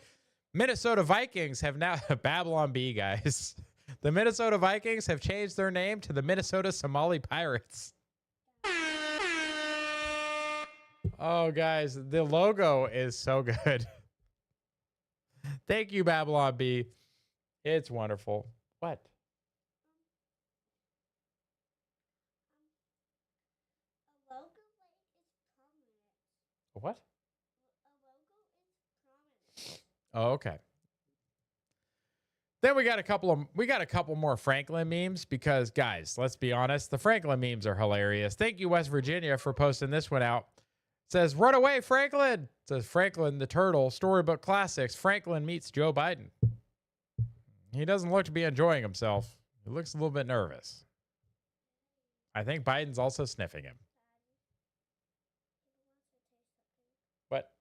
Minnesota Vikings have now Babylon Bee, guys. The Minnesota Vikings have changed their name to the Minnesota Somali Pirates. Oh, guys, the logo is so good. Thank you, Babylon Bee. It's wonderful. What? What? Oh, okay. Then we got a couple more Franklin memes because, guys, let's be honest, the Franklin memes are hilarious. Thank you, West Virginia, for posting this one out. It says, "Run away, Franklin." It says, "Franklin the Turtle, Storybook Classics. Franklin meets Joe Biden." He doesn't look to be enjoying himself. He looks a little bit nervous. I think Biden's also sniffing him. What?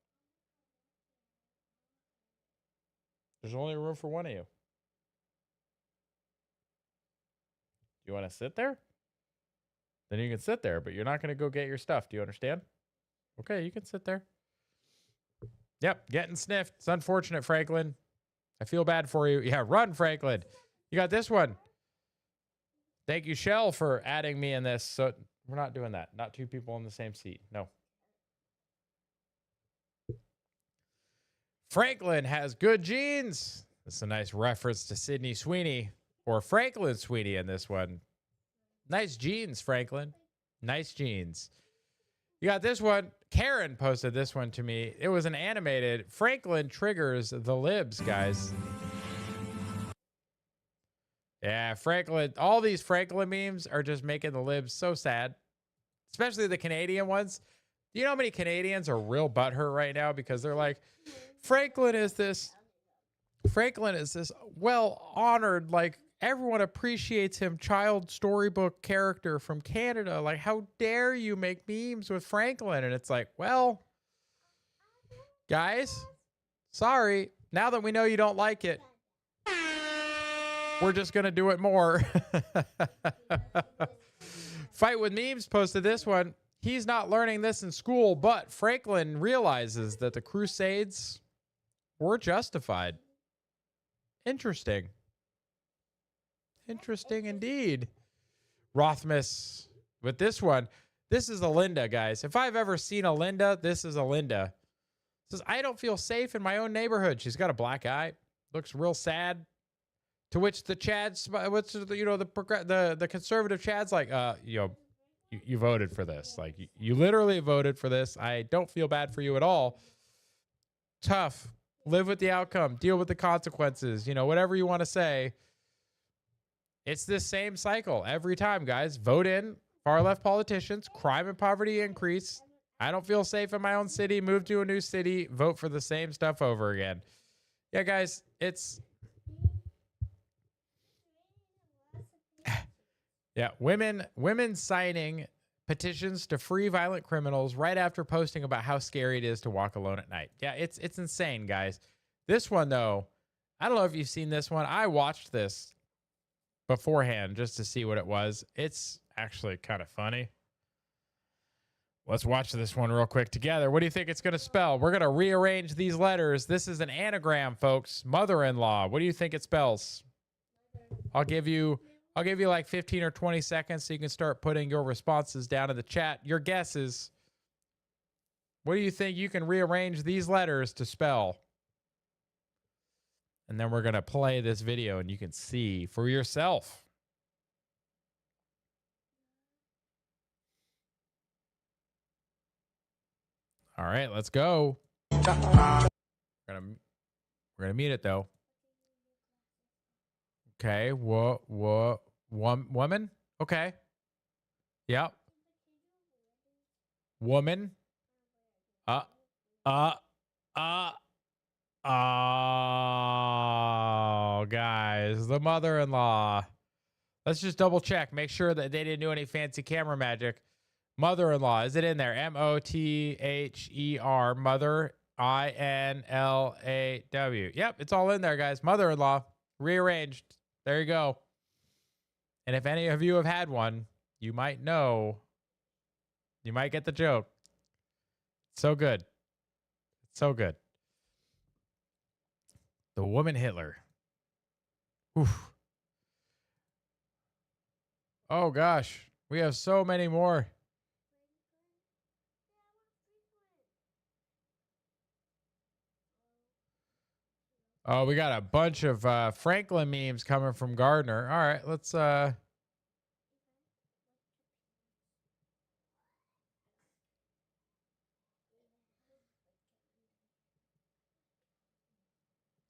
There's only room for one of you. You want to sit there? Then you can sit there, but you're not going to go get your stuff. Do you understand? Okay, you can sit there. Yep, getting sniffed. It's unfortunate, Franklin. I feel bad for you. Yeah, run, Franklin. You got this one. Thank you, Shell, for adding me in this. So we're not doing that. Not two people in the same seat. No. Franklin has good genes. That's a nice reference to Sydney Sweeney, or Franklin Sweeney in this one. Nice genes, Franklin. Nice genes. You got this one. Karen posted this one to me. It was an animated. Franklin triggers the libs, guys. Yeah, Franklin. All these Franklin memes are just making the libs so sad, especially the Canadian ones. Do you know how many Canadians are real butthurt right now because they're like, Franklin is this well honored, like everyone appreciates him, child storybook character from Canada. Like, how dare you make memes with Franklin? And it's like, well, guys, sorry. Now that we know you don't like it, we're just going to do it more. Fight with Memes posted this one. He's not learning this in school, but Franklin realizes that the Crusades were justified. Interesting. Interesting indeed. Rothmus with this one. This is a Linda, guys. If I've ever seen a Linda, this is a Linda. Says, I don't feel safe in my own neighborhood. She's got a black eye. Looks real sad. To which the Chad's, the conservative Chad's like, you voted for this. Like, you literally voted for this. I don't feel bad for you at all. Tough. Live with the outcome. Deal with the consequences. Whatever you want to say. It's this same cycle every time, guys. Vote in far left politicians. Crime and poverty increase. I don't feel safe in my own city. Move to a new city. Vote for the same stuff over again. Yeah, guys, it's... Yeah, women signing petitions to free violent criminals right after posting about how scary it is to walk alone at night. Yeah, it's insane, guys. This one, though, I don't know if you've seen this one. I watched this beforehand just to see what it was. It's actually kind of funny. Let's watch this one real quick together. What do you think it's going to spell? We're going to rearrange these letters. This is an anagram, folks. Mother-in-law. What do you think it spells? I'll give you like 15 or 20 seconds so you can start putting your responses down in the chat. Your guesses. What do you think you can rearrange these letters to spell? And then we're going to play this video and you can see for yourself. All right, let's go. We're gonna mute it though. Okay, woman. Okay. Yep. Woman. Oh, guys, the mother-in-law. Let's just double check. Make sure that they didn't do any fancy camera magic. Mother-in-law. Is it in there? M-O-T-H-E-R. Mother. I-N-L-A-W. Yep, it's all in there, guys. Mother-in-law. Rearranged. There you go. And if any of you have had one, you might know. You might get the joke. So good. So good. The woman Hitler. Oof. Oh, gosh. We have so many more. Oh, we got a bunch of Franklin memes coming from Gardner. All right, let's... Oh,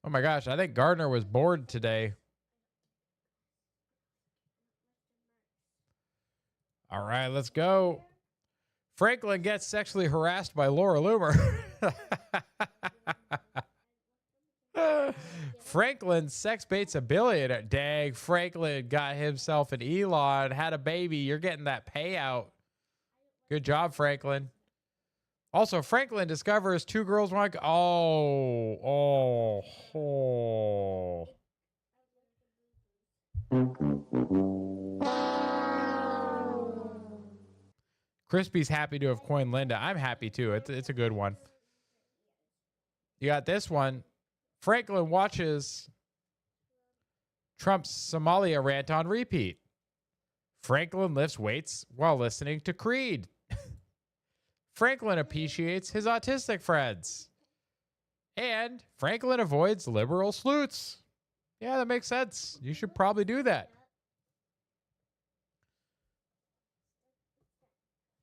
my gosh. I think Gardner was bored today. All right, let's go. Franklin gets sexually harassed by Laura Loomer. Franklin sex baits a billionaire. Dang, Franklin got himself an Elon, had a baby. You're getting that payout. Good job, Franklin. Also, Franklin discovers two girls, one... Oh. Crispy's happy to have coined Linda. I'm happy too. It's a good one. You got this one. Franklin watches Trump's Somalia rant on repeat. Franklin lifts weights while listening to Creed. Franklin appreciates his autistic friends. And Franklin avoids liberal sleuths. Yeah, that makes sense. You should probably do that.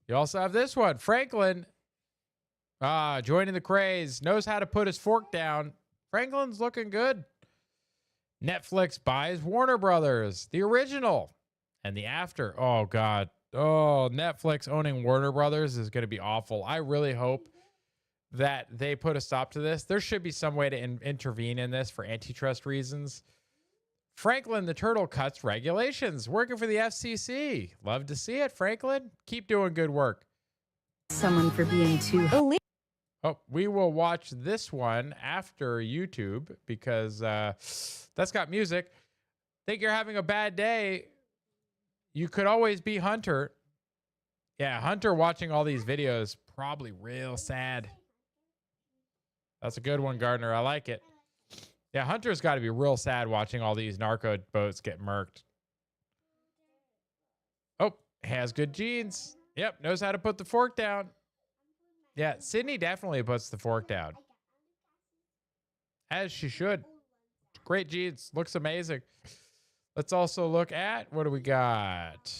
You also have this one. Franklin, joining the craze, knows how to put his fork down. Franklin's looking good. Netflix buys Warner Brothers, the original and the after. Oh, God. Oh, Netflix owning Warner Brothers is going to be awful. I really hope that they put a stop to this. There should be some way to intervene in this for antitrust reasons. Franklin the Turtle cuts regulations, working for the FCC. Love to see it, Franklin. Keep doing good work. Someone for being too elite. Oh, we will watch this one after YouTube because that's got music. Think you're having a bad day? You could always be Hunter. Yeah, Hunter watching all these videos, probably real sad. That's a good one, Gardner. I like it. Yeah, Hunter's got to be real sad watching all these narco boats get murked. Oh, has good genes. Yep, knows how to put the fork down. Yeah, Sydney definitely puts the fork down. As she should. Great genes. Looks amazing. Let's also look at, what do we got?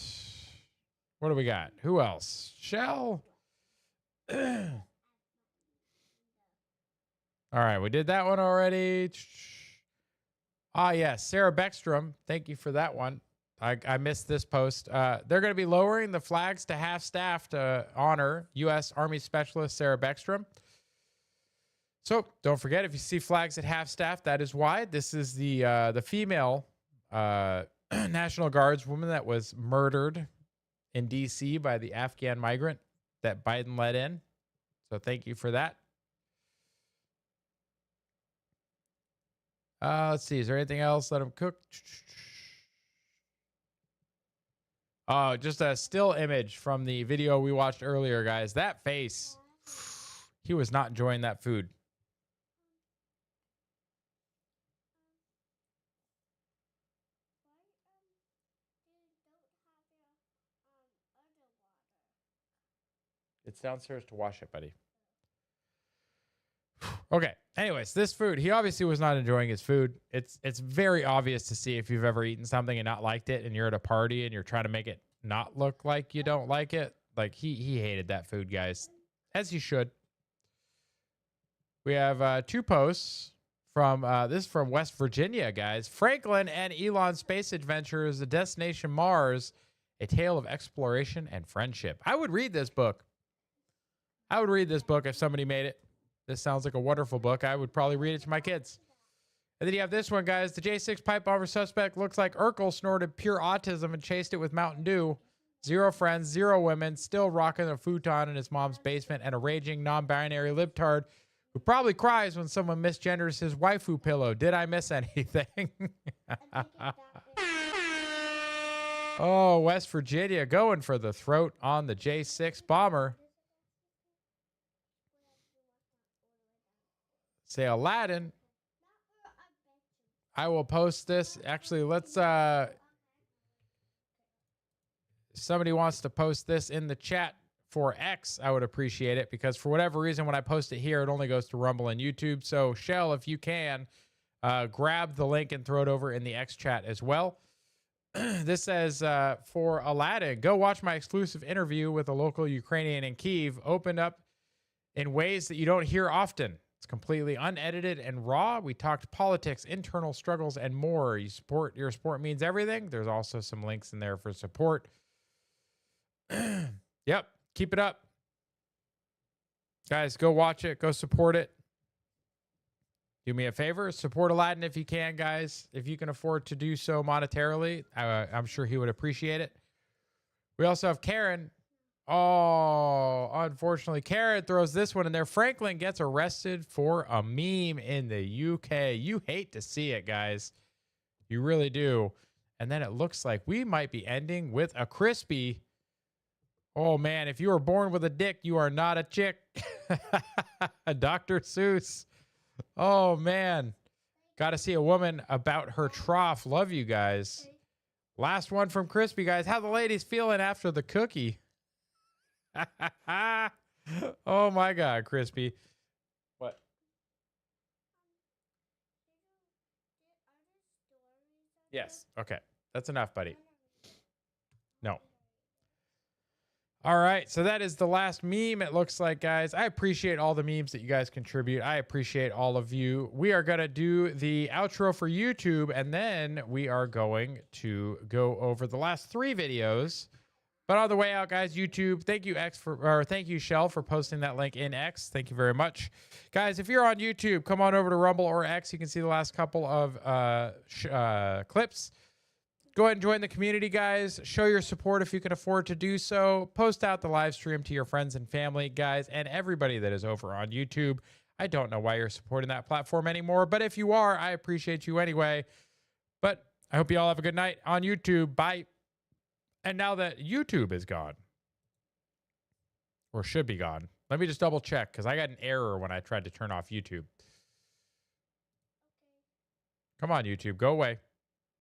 What do we got? Who else? Shell. All right, we did that one already. Yes, Sarah Beckstrom. Thank you for that one. I missed this post. They're going to be lowering the flags to half-staff to honor U.S. Army Specialist Sarah Beckstrom. So don't forget, if you see flags at half-staff, that is why. This is the female National Guards woman that was murdered in D.C. by the Afghan migrant that Biden let in. So thank you for that. Let's see. Is there anything else? Let him cook. Oh, just a still image from the video we watched earlier, guys. That face. He was not enjoying that food. It's downstairs to wash it, buddy. Okay. Anyways, this food, he obviously was not enjoying his food. It's very obvious to see if you've ever eaten something and not liked it and you're at a party and you're trying to make it not look like you don't like it. Like he hated that food, guys, as he should. We have two posts from this is from West Virginia, guys. Franklin and Elon Space Adventures, The Destination Mars, A Tale of Exploration and Friendship. I would read this book. I would read this book if somebody made it. This sounds like a wonderful book. I would probably read it to my kids. And then you have this one, guys. The J6 pipe bomber suspect looks like Urkel snorted pure autism and chased it with Mountain Dew. 0 friends, 0 women, still rocking a futon in his mom's basement, and a raging non-binary libtard who probably cries when someone misgenders his waifu pillow. Did I miss anything? Oh, West Virginia going for the throat on the J6 bomber. Say Aladdin. I will post this. Actually, let's somebody wants to post this in the chat for X, I would appreciate it, because for whatever reason, when I post it here, it only goes to Rumble and YouTube. So, Shell, if you can, grab the link and throw it over in the X chat as well. This says, for Aladdin, go watch my exclusive interview with a local Ukrainian in Kyiv, opened up in ways that you don't hear often. It's completely unedited and raw. We talked politics, internal struggles, and more. Your support means everything. There's also some links in there for support. Yep. Keep it up. Guys, go watch it. Go support it. Do me a favor. Support Aladdin if you can, guys. If you can afford to do so monetarily, I'm sure he would appreciate it. We also have Karen. Oh, unfortunately, Karen throws this one in there. Franklin gets arrested for a meme in the UK. You hate to see it, guys. You really do. And then it looks like we might be ending with a crispy. Oh, man, if you were born with a dick, you are not a chick. Dr. Seuss. Oh, man. Got to see a woman about her trough. Love you guys. Last one from Crispy, guys. How the ladies feeling after the cookie? Oh, my God, Crispy. What? Yes. Okay. That's enough, buddy. No. All right, so that is the last meme, it looks like, guys. I appreciate all the memes that you guys contribute. I appreciate all of you. We are going to do the outro for YouTube, and then we are going to go over the last 3 videos. But on the way out, guys, YouTube, thank you, Shell, for posting that link in X. Thank you very much. Guys, if you're on YouTube, come on over to Rumble or X. You can see the last couple of clips. Go ahead and join the community, guys. Show your support if you can afford to do so. Post out the live stream to your friends and family, guys, and everybody that is over on YouTube. I don't know why you're supporting that platform anymore, but if you are, I appreciate you anyway. But I hope you all have a good night on YouTube. Bye. And now that YouTube is gone, or should be gone, let me just double check, because I got an error when I tried to turn off YouTube. Come on, YouTube. Go away.